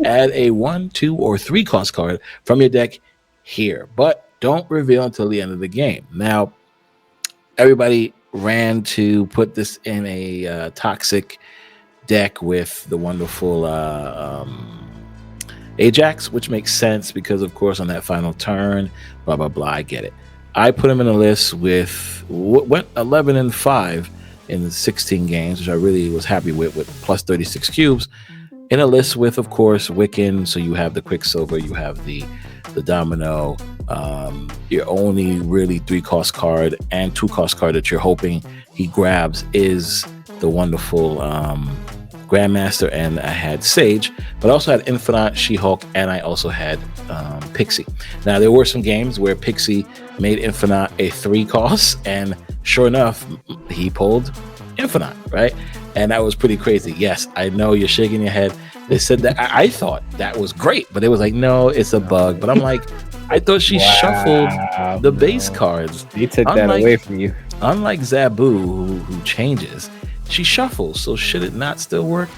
Add a 1, 2, or 3 cost card from your deck here, but don't reveal until the end of the game. Now, everybody ran to put this in a toxic deck with the wonderful Ajax, which makes sense because, of course, on that final turn, blah, blah, blah, I get it. I put him in a list with went 11-5 in the 16 games, which I really was happy with plus 36 cubes. In a list with, of course, Wiccan, so you have the Quicksilver, you have the Domino. Your only really 3 cost card and 2 cost card that you're hoping he grabs is the wonderful Grandmaster, and I had Sage, but I also had Infinite, She-Hulk, and I also had Pixie. Now, there were some games where Pixie made Infinite a 3 cost, and sure enough, he pulled Infinite, right? And that was pretty crazy. Yes, I know you're shaking your head. They said that I thought that was great, but it was like, no, it's a bug. But I'm like, I thought she shuffled the base cards. He took that away from you. Unlike Zabu, who changes, she shuffles. So should it not still work?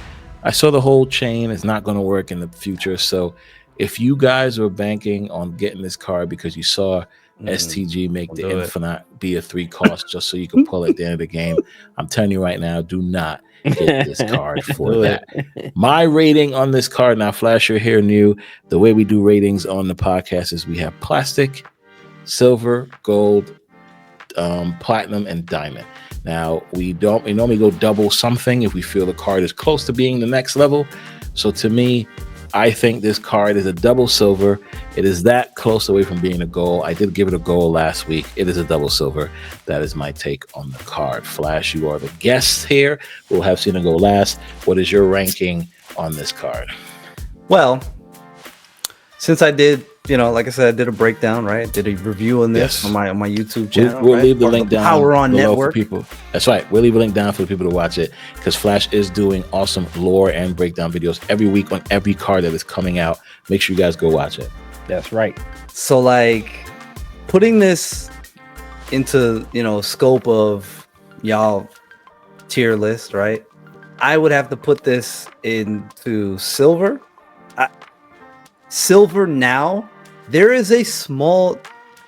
I saw the whole chain is not going to work in the future. So if you guys were banking on getting this card because you saw STG make the Infinite be a 3 cost just so you can pull at the end of the game, I'm telling you right now, do not get this card for that. My rating on this card, now Flash, you're here new. The way we do ratings on the podcast is we have plastic, silver, gold, platinum, and diamond. Now we normally go double something if we feel the card is close to being the next level. So to me, I think this card is a double silver. It is that close away from being a gold. I did give it a gold last week. It is a double silver. That is my take on the card. Flash, you are the guest here. We'll have Cena go last. What is your ranking on this card? Well, since I did, like I said, I did a breakdown, right? Did a review on this on my YouTube channel. We'll leave the link down. PWRON Network. For people. That's right. We'll leave a link down for the people to watch it because Flash is doing awesome lore and breakdown videos every week on every card that is coming out. Make sure you guys go watch it. That's right. So, like, putting this into scope of y'all tier list, right? I would have to put this into silver. Silver now. There is a small,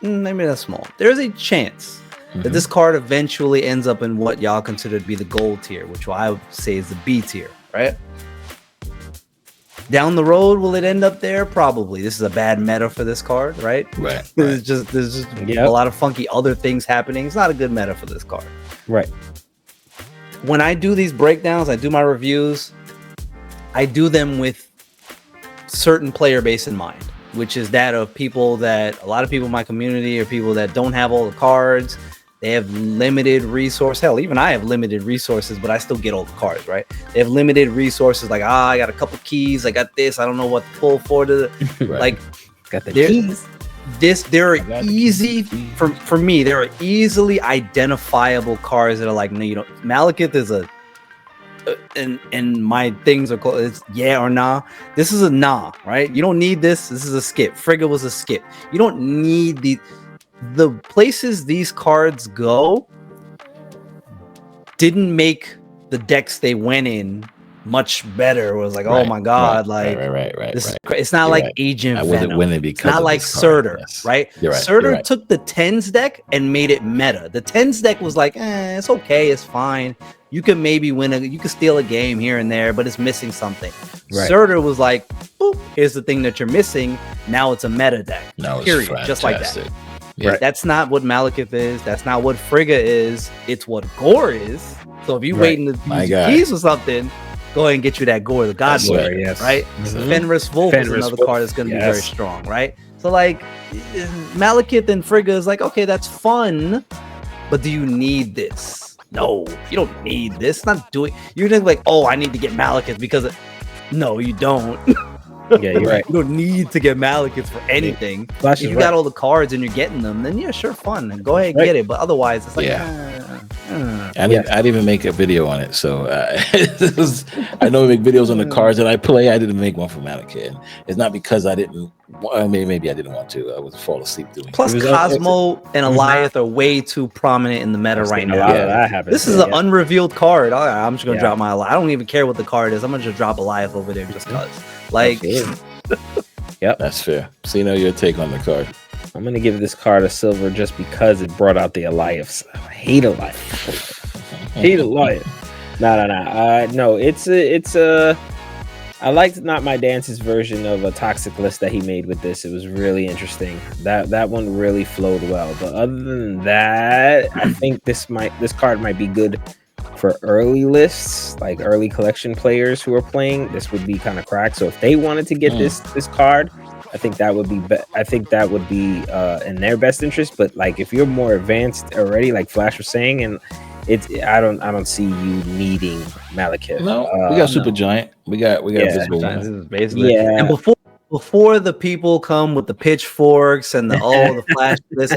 maybe not small. There is a chance that this card eventually ends up in what y'all consider to be the gold tier, which I would say is the B tier, right? Down the road, will it end up there? Probably. This is a bad meta for this card, right? Right. There's just a lot of funky other things happening. It's not a good meta for this card. Right. When I do these breakdowns, I do my reviews, I do them with certain player base in mind, which is that of people that a lot of people in my community are people that don't have all the cards. They have limited resource. Hell, even I have limited resources, but I still get all the cards, right? They have limited resources. Like, I got a couple keys. I got this. I don't know what to pull for. Right. Like, got the keys. There are easy for me. There are easily identifiable cards that are like, no, Malekith is a. And my things are called, it's yeah or nah. This is a nah, right? You don't need this. This is a skip. Frigga was a skip. You don't need the places these cards go didn't make the decks they went in much better. It was like, oh my god, right. It's not like Agent Venom. It's not like Surtur, right? Surtur took the Tens deck and made it meta. The Tens deck was like, it's okay, it's fine. You can maybe you can steal a game here and there, but it's missing something. Right. Surtur was like, boop, here's the thing that you're missing. Now it's a meta deck. Period. Just like that. Yeah. Right. That's not what Malekith is. That's not what Frigga is. It's what Gore is. So if you waiting to use keys or something, go ahead and get you that Gore, the God Gore, right? Fenris Wolf is another card that's going to be very strong, right? So like Malekith and Frigga is like, okay, that's fun, but do you need this? No, you don't need this. It's not doing. You're just like, oh, I need to get Malekith because no, you don't. Yeah, you're right. You don't need to get Malekith for anything. If you got all the cards and you're getting them, then yeah, sure, fun. And go ahead and get it. But otherwise, it's like, I didn't even make a video on it. So I know we make videos on the cards that I play. I didn't make one for Malekith. It's not because I didn't. Maybe I didn't want to. I was fall asleep doing. Plus, Cosmo and Alioth are way too prominent in the meta right now. This is an unrevealed card. I'm just gonna drop my Alioth. I don't even care what the card is. I'm gonna just drop Alioth over there just cause. Like, yep, that's fair. So your take on the card. I'm gonna give this card a silver just because it brought out the Alioths. I hate Alioth. Hate Alioth. No, it's a. I liked Not My Dance's version of a toxic list that he made with this. It was really interesting. That one really flowed well. But other than that, I think this card might be good for early lists, like early collection players who are playing. This would be kind of cracked. So if they wanted to get this card, I think that would be in their best interest. But like if you're more advanced already, like Flash was saying, and I don't see you needing Malekith. No, we got Super Giant. We got Visible Giants Man. is basically Yeah. And before the people come with the pitchforks and the flash this,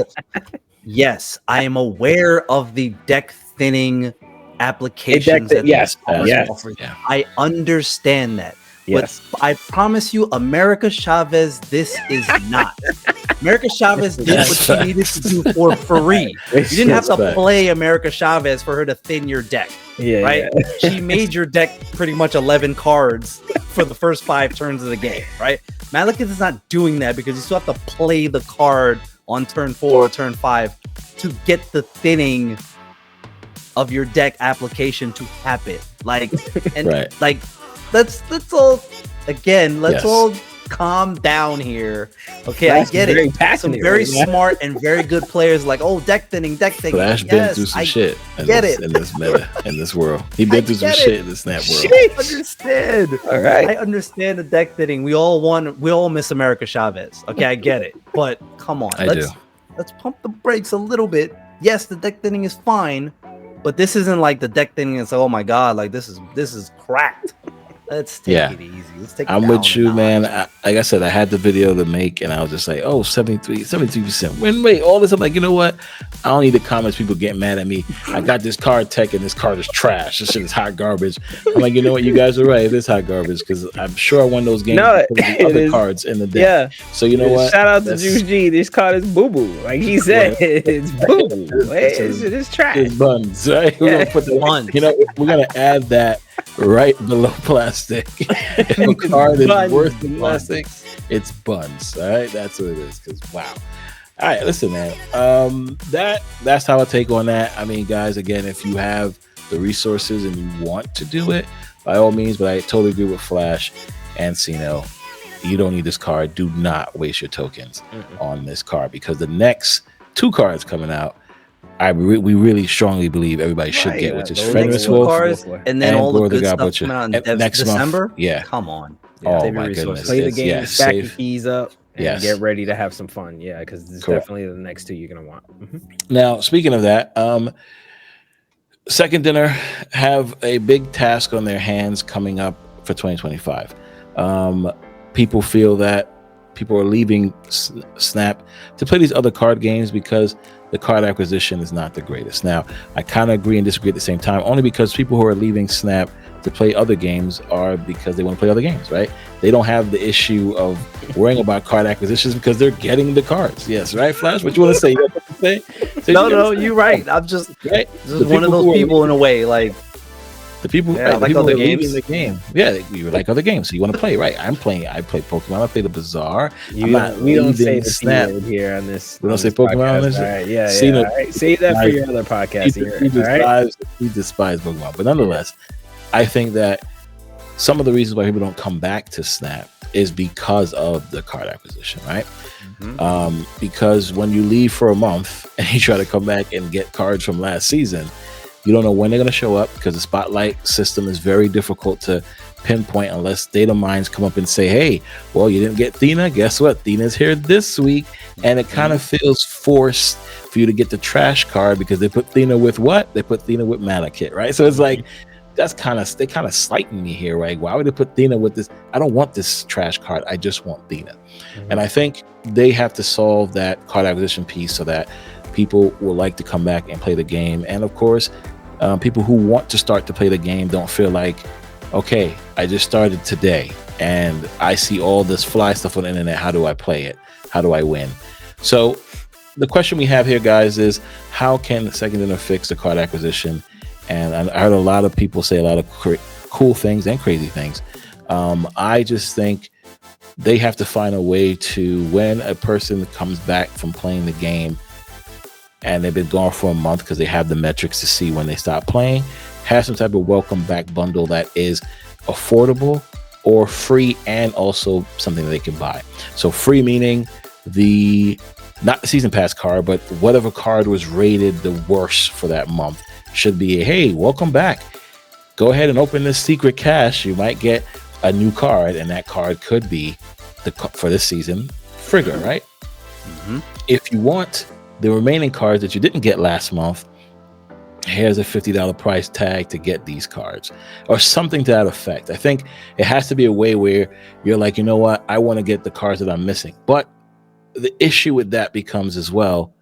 yes, I am aware of the deck thinning applications that yes, offers. Yeah. I understand that. Yes. But I promise you, America Chavez, this is not. America Chavez did what she needed to do for free. You didn't have to play America Chavez for her to thin your deck. Yeah, right? She made your deck pretty much 11 cards for the first 5 turns of the game, right? Malekith is not doing that because you still have to play the card on turn 4 or turn 5 to get the thinning of your deck application to happen. Like, and like, let's all again, let's all calm down here. Okay, Flash I get it. Some very smart and very good players like, oh, deck thinning. Flash been through some shit in this meta, in this world. He been through some shit in the Snap world. I understand. All right. I understand the deck thinning. We all miss America Chavez. Okay, I get it. But come on. Let's pump the brakes a little bit. Yes, the deck thinning is fine, but this isn't like the deck thinning is, oh my god, like this is cracked. Let's take it easy. Let's take it I'm down with you, man. Like I said, I had the video to make, and I was just like, oh, 73%. Win rate, all this. I'm like, you know what? I don't need the comments, people getting mad at me. I got this card tech, and this card is trash. This shit is hot garbage. I'm like, you know what? You guys are right. It is hot garbage, because I'm sure I won those games with other cards in the deck. Yeah. So you know what? Shout out to Juice G. This card is boo-boo. Like he said, it's boo-boo. It's trash. It's buns, right? We're gonna put the buns. You know, we're gonna add that right below plastic. If a card is worth the plastic, it's buns. All right, that's what it is. Because wow. All right, listen, man. That's how I take on that. I mean, guys, again, if you have the resources and you want to do it, by all means. But I totally agree with Flash and Cino. You don't need this card. Do not waste your tokens on this card, because the next 2 cards coming out, we really strongly believe everybody should get, which is Fenris Wolf cards, and then all the good stuff Butcher. coming out in next December. Month. Yeah, come on. Oh my goodness! Play the game, stack your keys up, and get ready to have some fun. Yeah, because it's definitely the next 2 you're gonna want. Now, speaking of that, Second Dinner have a big task on their hands coming up for 2025. People feel that people are leaving Snap to play these other card games because the card acquisition is not the greatest. Now, I kind of agree and disagree at the same time, only because people who are leaving Snap to play other games are because they want to play other games, right? They don't have the issue of worrying about card acquisitions because they're getting the cards. Yes, right, Flash? What you want to say? You say? No, you're right. I'm just one of those people in a way, like the people, like other games. The game. Yeah, you like other games, so you want to play, right? I play Pokemon. I play the Bazaar. We don't say the Snap here on this. We don't say Pokemon on this. All right, yeah. Save that for your other podcast. We despise Pokemon, but nonetheless, I think that some of the reasons why people don't come back to Snap is because of the card acquisition, right? Because when you leave for a month and you try to come back and get cards from last season, you don't know when they're going to show up, because the spotlight system is very difficult to pinpoint unless data mines come up and say, hey, well, you didn't get Thena. Guess what? Thena's here this week. And it kind of feels forced for you to get the trash card because they put Thena with what? They put Thena with Malekith, right? So it's like, they kind of slighting me here, right? Why would they put Thena with this? I don't want this trash card. I just want Thena. And I think they have to solve that card acquisition piece so that people will like to come back and play the game. And of course, people who want to start to play the game don't feel like, okay, I just started today and I see all this fly stuff on the internet. How do I play it? How do I win? So the question we have here, guys, is how can the Second Dinner fix the card acquisition? And I heard a lot of people say a lot of cool things and crazy things. I just think they have to find a way to, when a person comes back from playing the game and they've been gone for a month because they have the metrics to see when they stop playing, have some type of welcome back bundle that is affordable or free, and also something that they can buy. So free meaning not the season pass card, but whatever card was rated the worst for that month should be, hey, welcome back. Go ahead and open this secret cache. You might get a new card, and that card could be for this season, Frigga, right? If you want the remaining cards that you didn't get last month, here's a $50 price tag to get these cards, or something to that effect. I think it has to be a way where you're like, you know what, I want to get the cards that I'm missing. But the issue with that becomes as well,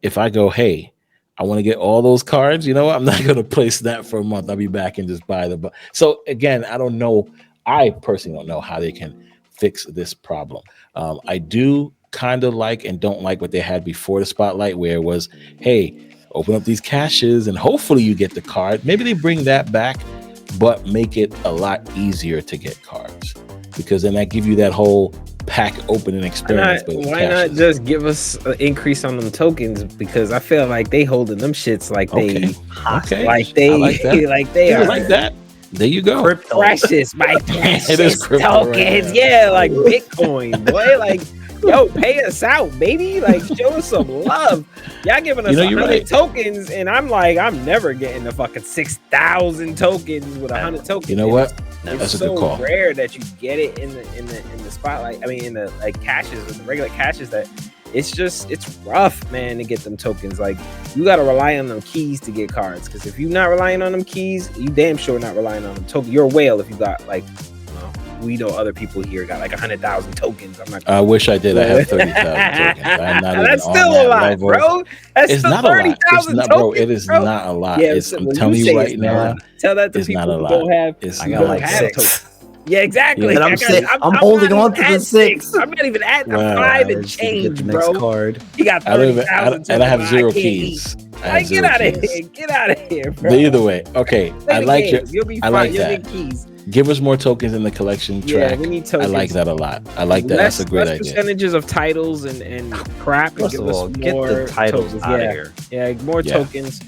if I go, hey, I want to get all those cards, you know what, I'm not going to place that for a month. I'll be back and just buy the. So again, I don't know. I personally don't know how they can fix this problem. I do kind of like and don't like what they had before the spotlight, where it was, hey, open up these caches and hopefully you get the card. Maybe they bring that back, but make it a lot easier to get cards, because then that give you that whole pack opening experience. Why not just give us an increase on them tokens? Because I feel like they holding them shits like they are like that. There you go. Crypto. Precious, my precious it is crypto tokens. Right, yeah, like Bitcoin, boy. Like, yo, pay us out, baby. Like, show us some love. Y'all giving us 100 tokens, and I'm like, I'm never getting the fucking 6,000 tokens with 100 tokens. You know what? That's a good call. It's so rare that you get it in the spotlight. I mean, in the like caches or the regular caches, that it's rough, man, to get them tokens. Like, you got to rely on them keys to get cards, because if you're not relying on them keys, you damn sure not relying on them tokens. You're a whale if you got like, we know other people here got like 100,000 tokens. I'm not. I wish I did. I have 30,000 tokens. I'm not That's still a lot, level. Bro. That's it's still not 30,000 tokens, bro. It is not a lot. Yeah, I'm telling you right now. Tell that to people who don't have. I got like 6. Yeah, exactly. Yeah, I'm holding on to the 6. I'm not even at 5 and change, bro. Card. You got 30,000, and I have 0 keys. Like, get out of here! Get out of here, bro. But either way, okay. I like your. You'll be fine. I like You'll that. get keys. Give us more tokens in the collection track. Yeah, we need tokens. I like that a lot. I like that. That's a great idea. Percentages of titles and crap. First of all, get the titles out of here. Yeah, more tokens.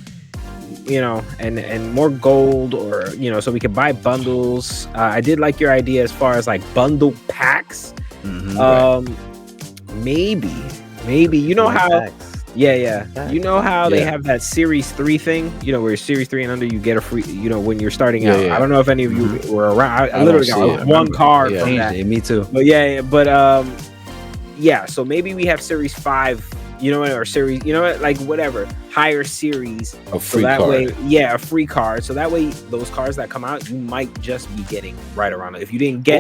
You know, and more gold, or so we can buy bundles. I did like your idea as far as like bundle packs. Maybe you know how. Packs. Yeah. You know how they have that Series 3 thing? Where Series 3 and under, you get a free, when you're starting out. I don't know if any of you were around. I literally got one card from that. Me too. But so maybe we have Series 5, or Series, like whatever, higher series. A free card. A free card. So that way, those cards that come out, you might just be getting right around it. If you didn't get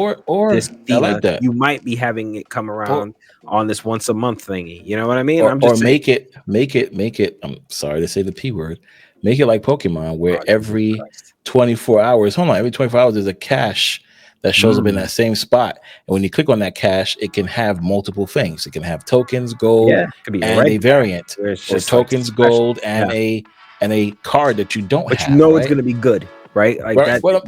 this, I like that. You might be having it come around on this once a month thingy. You know what I mean? Or make it. I'm sorry to say the P word. Make it like Pokemon, where every 24 hours. Every 24 hours there's a cache that shows up in that same spot, and when you click on that cache, it can have multiple things. It can have tokens, gold, and a variant, or tokens, like gold, and a card that you don't have. But it's going to be good. Right? Like that. Well,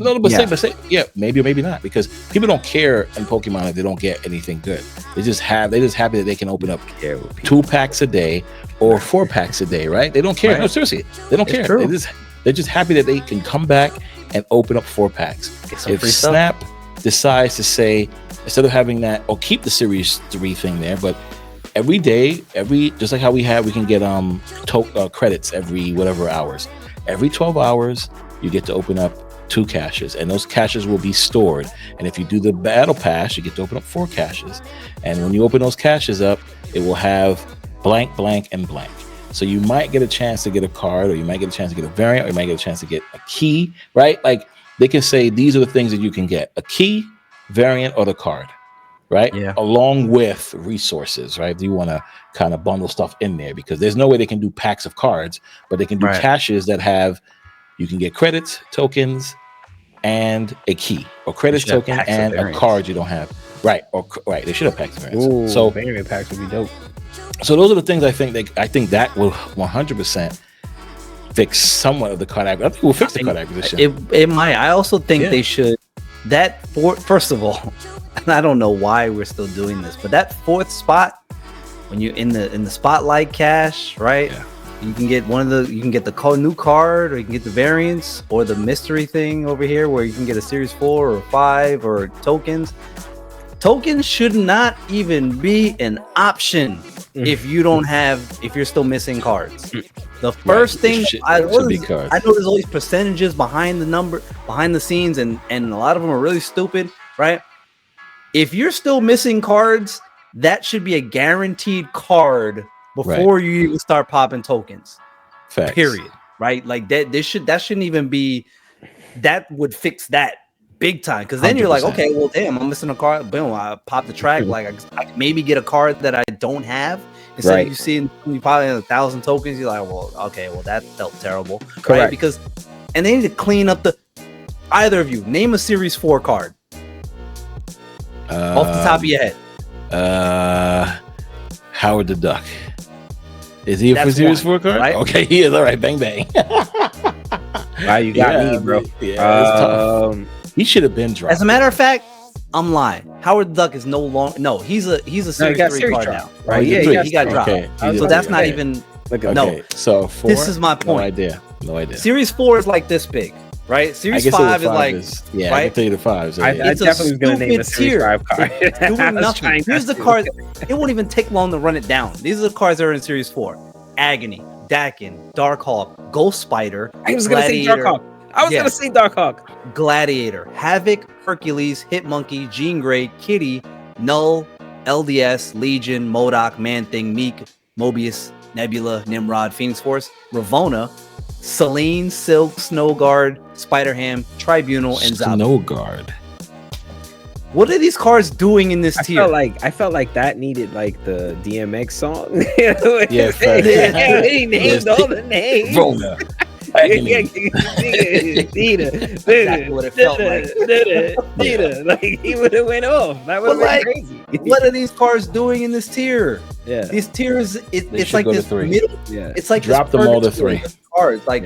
maybe or maybe not, because people don't care in Pokemon if they don't get anything good. They're just happy that they can open up 2 packs a day or 4 packs a day, right? They don't care. Right. No, seriously, they don't care. They're just happy that they can come back and open up 4 packs. If Snap decides to say, instead of having that, or keep the Series 3 thing there, but every day, just like how we can get credits every whatever hours. Every 12 hours, you get to open up 2 caches, and those caches will be stored. And if you do the battle pass, you get to open up 4 caches. And when you open those caches up, it will have blank, blank, and blank. So you might get a chance to get a card, or you might get a chance to get a variant, or you might get a chance to get a key, right? Like, they can say these are the things that you can get: a key, variant, or the card, right? Yeah. Along with resources, right? You want to kind of bundle stuff in there, because there's no way they can do packs of cards, but they can do caches that have. You can get credits, tokens, and a key, or credits, token, and a card you don't have. Right. They should have packs of variants. Ooh, so variant packs would be dope. So those are the things I think that will 100% fix somewhat of the card acquisition. I think we'll fix the card acquisition. It might. I also think they should. First of all, and I don't know why we're still doing this, but that 4th spot, when you're in the spotlight cache, right? Yeah. You can get the new card, or you can get the variants, or the mystery thing over here where you can get a Series 4 or 5 or tokens. Tokens should not even be an option if you're still missing cards. The first thing I know there's all these percentages behind the scenes, and a lot of them are really stupid, right? If you're still missing cards, that should be a guaranteed card before you even start popping tokens. Facts. Period. right? Like that shouldn't even be. That would fix that big time, because then you're like, 100%. okay, well, damn, I'm missing a card. Boom, I pop the track. Like I maybe get a card that I don't have. Instead of you seeing you probably 1,000 tokens, you're like, well, okay, well, that felt terrible, right? Because, and they need to clean up the. Either of you name a Series 4 card off the top of your head. Howard the Duck. Is he a Series 4 card? Right? Okay, he is. All right, bang bang. Wow, you got me, bro. Yeah, he should have been dropped. As a matter of fact, I'm lying. Howard the Duck is no longer. No, he's a Series 3 card now. Right? Yeah, he got dropped. Okay. So that's not even. No. So 4. This is my point. No idea. Series 4 is like this big, right? Series 5 is like. Yeah, right? I can tell you the 5s. I definitely was going to name a Series 5 card. It's doing nothing. Here's the cards. It won't even take long to run it down. These are the cards that are in Series 4. Agony, Dakin, Darkhawk, Ghost Spider. I was going to say Darkhawk. Gladiator, Havoc, Hercules, Hitmonkey, Jean Grey, Kitty, Null, LDS, Legion, MODOK, Man-Thing, Meek, Mobius, Nebula, Nimrod, Phoenix Force, Ravona, Selene, Silk, Snowguard, Spider-Ham, Tribunal, and Zabu. Snowguard. What are these cards doing in this tier? I felt like that needed like the DMX song. Yeah, he named all the names. Rona. Exactly what it felt like. Like he would have went off. That would have been crazy. What are these cards doing in this tier? Yeah, these tiers. It's like this middle. Yeah, it's like drop them all to 3 cards. Like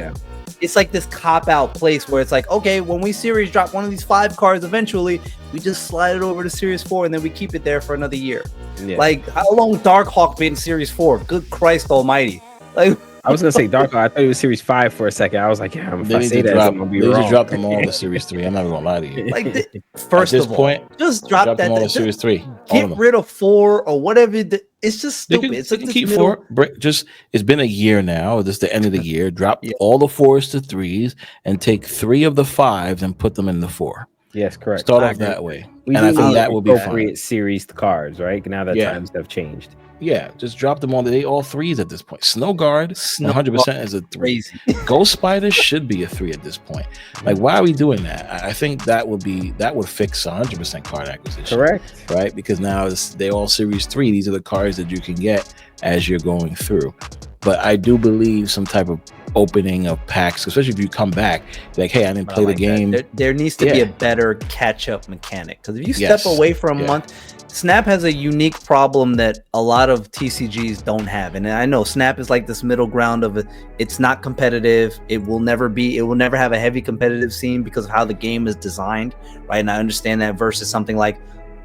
it's like this cop out place where it's like, okay, when we series drop one of these 5 cards, eventually we just slide it over to Series 4 and then we keep it there for another year. Yeah. Like how long Darkhawk been Series 4? Good Christ Almighty! Like. I was gonna say Dark. I thought it was Series 5 for a second. I was like, yeah, if I say that, I'm gonna be wrong. They just dropped them all to Series 3. I'm not even gonna lie to you. Like, first of all, just drop them all to Series 3. Get rid of 4 or whatever. It's just stupid. It's like keep 4. Just it's been a year now. This is the end of the year. Drop all the 4s to 3s and take 3 of the 5s and put them in the 4. Yes, correct. Start off that way, and I think that will be fine. Series cards, right? Now that times have changed. Yeah, just drop them on. They all 3s at this point. Snowguard, 100% is a 3. Ghost Spider should be a 3 at this point. Like, why are we doing that? I think that would fix 100% card acquisition. Correct. Right? Because now they all Series 3. These are the cards that you can get as you're going through. But I do believe some type of opening of packs, especially if you come back, like, hey, I didn't play the game. There needs to be a better catch-up mechanic. Because if you step away for a month, Snap has a unique problem that a lot of TCGs don't have. And I know Snap is like this middle ground of it's not competitive. It will never have a heavy competitive scene because of how the game is designed, right? And I understand that versus something like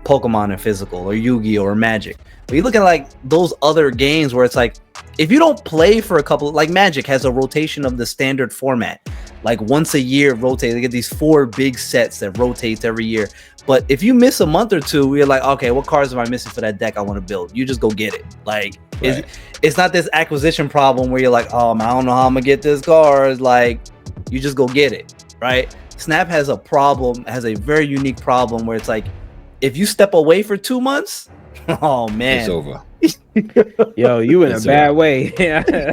Pokemon and Physical or Yu-Gi-Oh or Magic. But you look at like those other games where it's like, if you don't play for a couple, like Magic has a rotation of the standard format, like once a year rotate. They get these 4 big sets that rotates every year. But if you miss a month or two, you're like, okay, what cards am I missing for that deck I want to build? You just go get it. Like it's not this acquisition problem where you're like, oh, I don't know how I'm gonna get this card. Like you just go get it, right? Snap has a very unique problem where it's like, if you step away for 2 months, oh man, it's over. Yo, you in a bad way.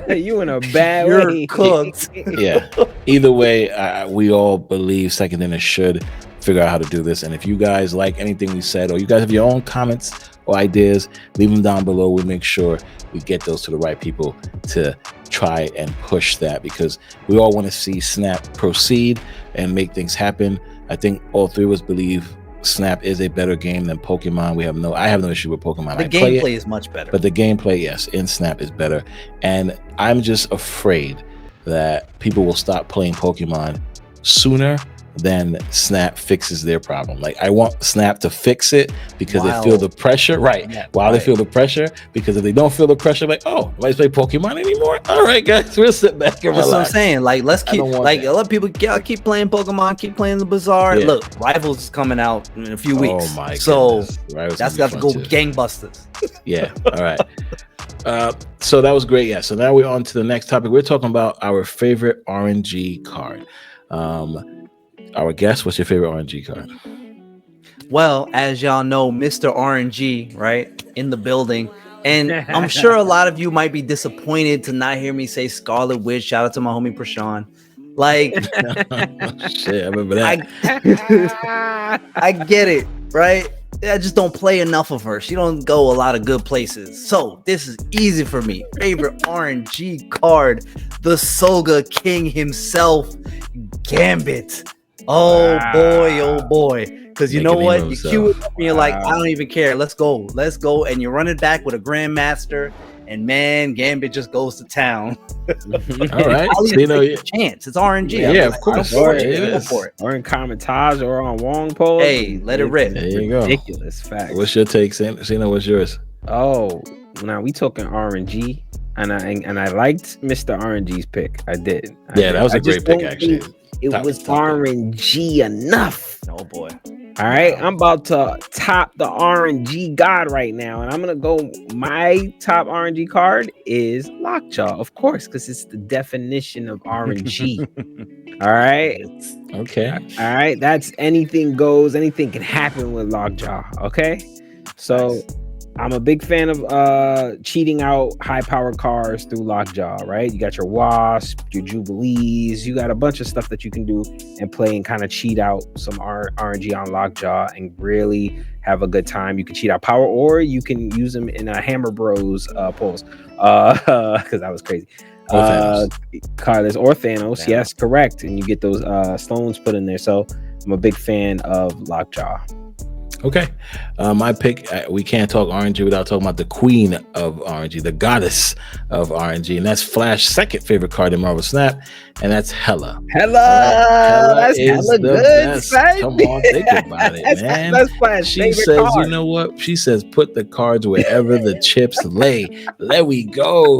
You in a bad way. You're cooked. Yeah. Either way, we all believe Second Dinner should figure out how to do this. And if you guys like anything we said, or you guys have your own comments or ideas, leave them down below. We'll make sure we get those to the right people to try and push that, because we all want to see Snap proceed and make things happen. I think all 3 of us believe Snap is a better game than Pokemon. I have no issue with Pokemon. The gameplay is much better. But the gameplay, yes, in Snap is better. And I'm just afraid that people will stop playing Pokemon sooner than Snap fixes their problem. Like, I want Snap to fix it because they feel the pressure, right? Yeah, they feel the pressure, because if they don't feel the pressure, like, oh, let's play Pokemon anymore. All right, guys, we'll sit back and relax. That's what I'm saying. Like, let's keep let people keep playing Pokemon, keep playing the Bazaar. Yeah. Look, Rivals is coming out in a few weeks. Oh my goodness. That's got to go gangbusters. Yeah. All right. So that was great. Yeah. So now we're on to the next topic. We're talking about our favorite RNG card. Our guest, what's your favorite RNG card? Well, as y'all know, Mr. RNG, right, in the building. And I'm sure a lot of you might be disappointed to not hear me say Scarlet Witch. Shout out to my homie Prashan. Like, shit, I remember that. I get it, right? I just don't play enough of her. She don't go a lot of good places. So this is easy for me. Favorite RNG card, the Soga King himself, Gambit. Oh boy. Because you know what? You cue it up and you're like, I don't even care. Let's go. And you're running back with a Grandmaster. And man, Gambit just goes to town. All right. Chance. It's RNG. Yeah, of course. Or in Commentage or on Wong Pole. Hey, let it rip. There you go. Ridiculous fact. What's your take, Cena? What's yours? Oh, now we talking RNG. And I liked Mr. RNG's pick. I did. That was a great pick, actually. It was RNG enough. Oh boy. All right, I'm about to top the RNG god right now, and I'm gonna go. My top RNG card is Lockjaw, of course, because it's the definition of RNG. All right. Okay. All right. That's anything goes. Anything can happen with Lockjaw. Okay. So I'm a big fan of cheating out high power cards through Lockjaw, right? You got your Wasp, your Jubilees, you got a bunch of stuff that you can do and play and kind of cheat out some RNG on Lockjaw and really have a good time. You can cheat out power, or you can use them in a Hammer Bros polls. Because that was crazy. Carlos or Thanos, yes, correct. And you get those stones put in there. So I'm a big fan of Lockjaw. Okay. My pick, we can't talk RNG without talking about the queen of RNG, the goddess of RNG, and that's Flash's second favorite card in Marvel Snap, and that's Hela. That's hella good. Come on, think about it, man. That's Flash's she says, card. You know what? She says, put the cards wherever the chips lay. There we go.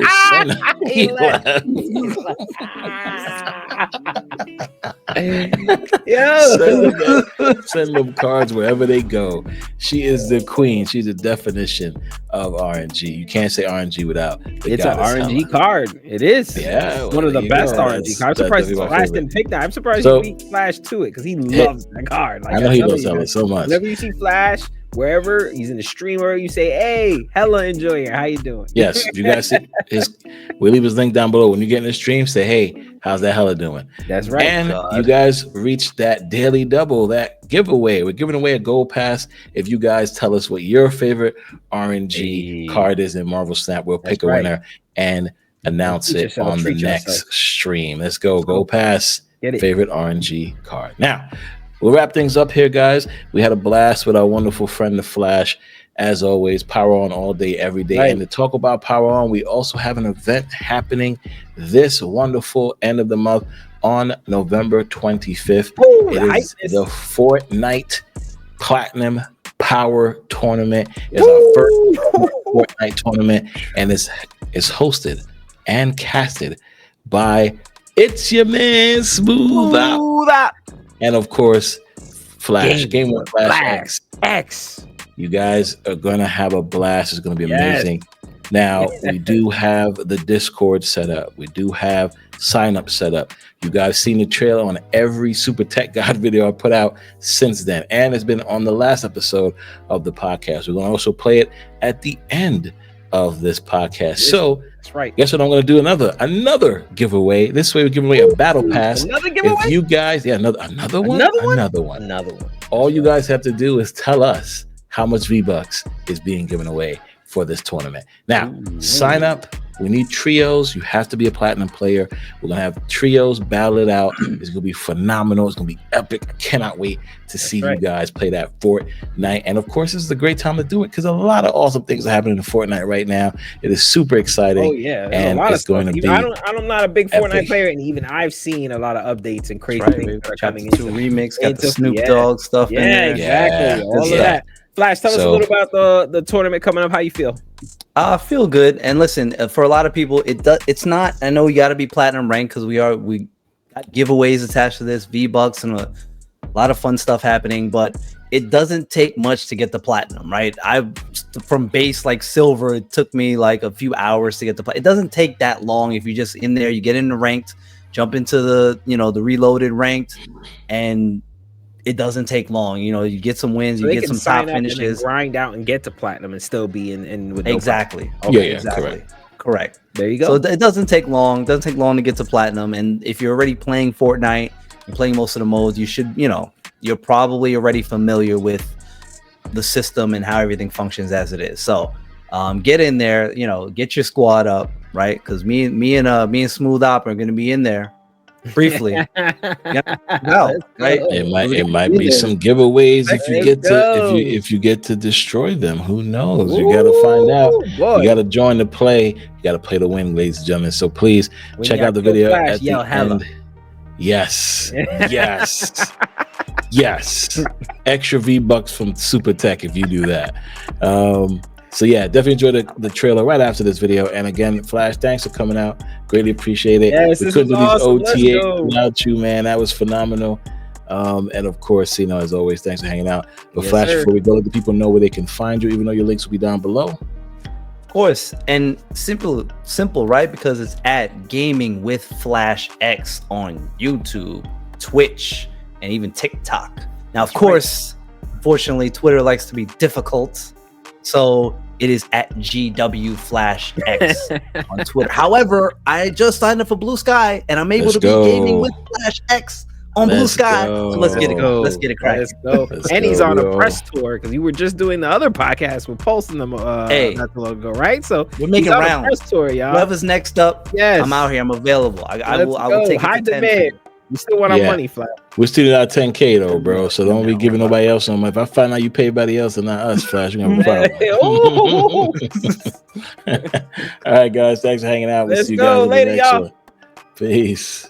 Send them cards wherever they go. She is the queen. She's the definition of RNG. You can't say RNG without it's an RNG card. It is. Yeah, one of the best RNG cards. I'm surprised Flash didn't pick that. I'm surprised he beat Flash to it because he loves that card. Like, I know he loves Hela so much. Whenever you see Flash, wherever he's in the streamer, you say, "Hey, Hela Enjoyer, how you doing?" Yes, you guys see we'll leave his link down below. When you get in the stream, say, "Hey, how's that Hela doing?" That's right. And you guys reached that daily double, that giveaway. We're giving away a gold pass. If you guys tell us what your favorite RNG card is in Marvel Snap, we'll pick a winner and announce it on the next stream. Let's go. Gold pass. Favorite RNG card. Now, we'll wrap things up here, guys. We had a blast with our wonderful friend, the Flash. As always, Power On all day, every day. Right. And to talk about Power On, we also have an event happening this wonderful end of the month on November 25th. It is the Fortnite Platinum Power Tournament. It's our first Fortnite tournament, and it's hosted and casted by It's Your Man Smooth Out. And of course, Flash, Game of Flash X. You guys are gonna have a blast. It's gonna be amazing. Now we do have the Discord set up. We do have sign up set up. You guys seen the trailer on every Super Tech God video I put out since then, and it's been on the last episode of the podcast. We're gonna also play it at the end of this podcast. So that's right. Guess what? I'm gonna do another giveaway. This way we're giving away a battle pass. Another giveaway. If you guys, another one. All you guys have to do is tell us how much V-Bucks is being given away for this tournament. Now, sign up. We need trios. You have to be a platinum player. We're going to have trios battle it out. It's going to be phenomenal. It's going to be epic. I cannot wait to see you guys play that Fortnite. And of course, this is a great time to do it because a lot of awesome things are happening in Fortnite right now. It is super exciting. Oh, yeah. And it's going to be I'm not a big Fortnite player, and even I've seen a lot of updates and crazy things that are coming into remix, got the Snoop Dogg stuff in there. Exactly. All of that. Flash, tell us a little about the tournament coming up. How you feel? I feel good. And listen, for a lot of people, it's not. I know you got to be platinum ranked because we got giveaways attached to this, V-Bucks, and a lot of fun stuff happening. But it doesn't take much to get the platinum, right? From base like silver, it took me like a few hours to get the. It doesn't take that long if you just in there. You get into ranked, jump into the the reloaded ranked, and it doesn't take long. You know, you get some wins, So you they get can some top sign up and then finishes. grind out and get to platinum and still be in with no Exactly. problem. Okay. Yeah, Exactly. Correct. There you go. So it doesn't take long. Doesn't take long to get to platinum. And if you're already playing Fortnite and playing most of the modes, you should, you know, you're probably already familiar with the system and how everything functions as it is. So get in there, you know, get your squad up, right? Because me and Smooth Op are going to be in there briefly. Right? It might be some giveaways if you get to destroy them. Who knows? You got to find out. Boy. You got to join the play. You got to play to win, ladies and gentlemen. So please check out the video at the end. Yes. Yes. Extra V-Bucks from Super Tech if you do that. So yeah, definitely enjoy the trailer right after this video. And again, Flash, thanks for coming out. Greatly appreciate it. Yes, we couldn't do awesome. these OTAs without you, man. That was phenomenal. And of course, you know, as always, thanks for hanging out. But Flash, before we go, let the people know where they can find you, even though your links will be down below. Of course, and simple, right? Because it's at Gaming with Flash X on YouTube, Twitch, and even TikTok. Now, of course, unfortunately, Twitter likes to be difficult. So it is at GW Flash X on Twitter. However, I just signed up for Blue Sky and I'm able to be gaming with Flash X on Blue Sky. So let's get it going. Let's get it cracking. And he's on a press tour because you were just doing the other podcast with Pulse them not too long ago, right? So we're making rounds. Press tour, y'all. Whoever's next up, I'm out here. I'm available. I will take high demand. We still want our money, Flash. We're still at 10K though, bro. So don't be giving nobody else on. If I find out you pay everybody else and not us, Flash, you're gonna have a problem. All right, guys. Thanks for hanging out. We'll see you guys later, y'all. Peace.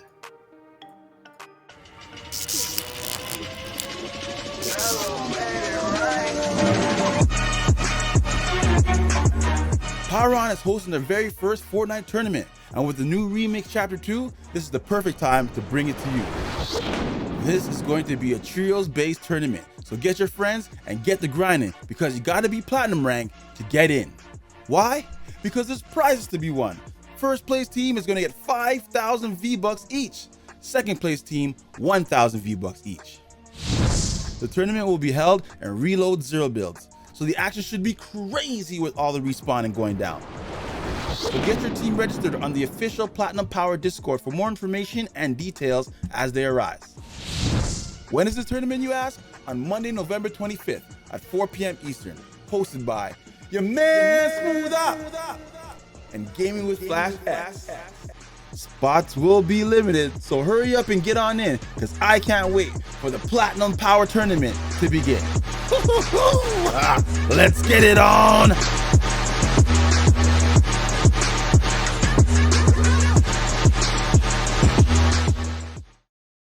PWRON is hosting their very first Fortnite tournament, and with the new Remix Chapter 2, this is the perfect time to bring it to you. This is going to be a trios-based tournament, so get your friends and get the grinding, because you gotta be platinum ranked to get in. Why? Because there's prizes to be won. First place team is gonna get 5,000 V-Bucks each. Second place team, 1,000 V-Bucks each. The tournament will be held in Reload Zero builds, so the action should be crazy with all the respawning going down. So get your team registered on the official Platinum Power Discord for more information and details as they arise. When is this tournament, you ask? On Monday, November 25th at 4 p.m. Eastern, hosted by your man Smooth Up and Gaming with Flash X. Spots will be limited, so hurry up and get on in, because I can't wait for the Platinum Power Tournament to begin. Let's get it on!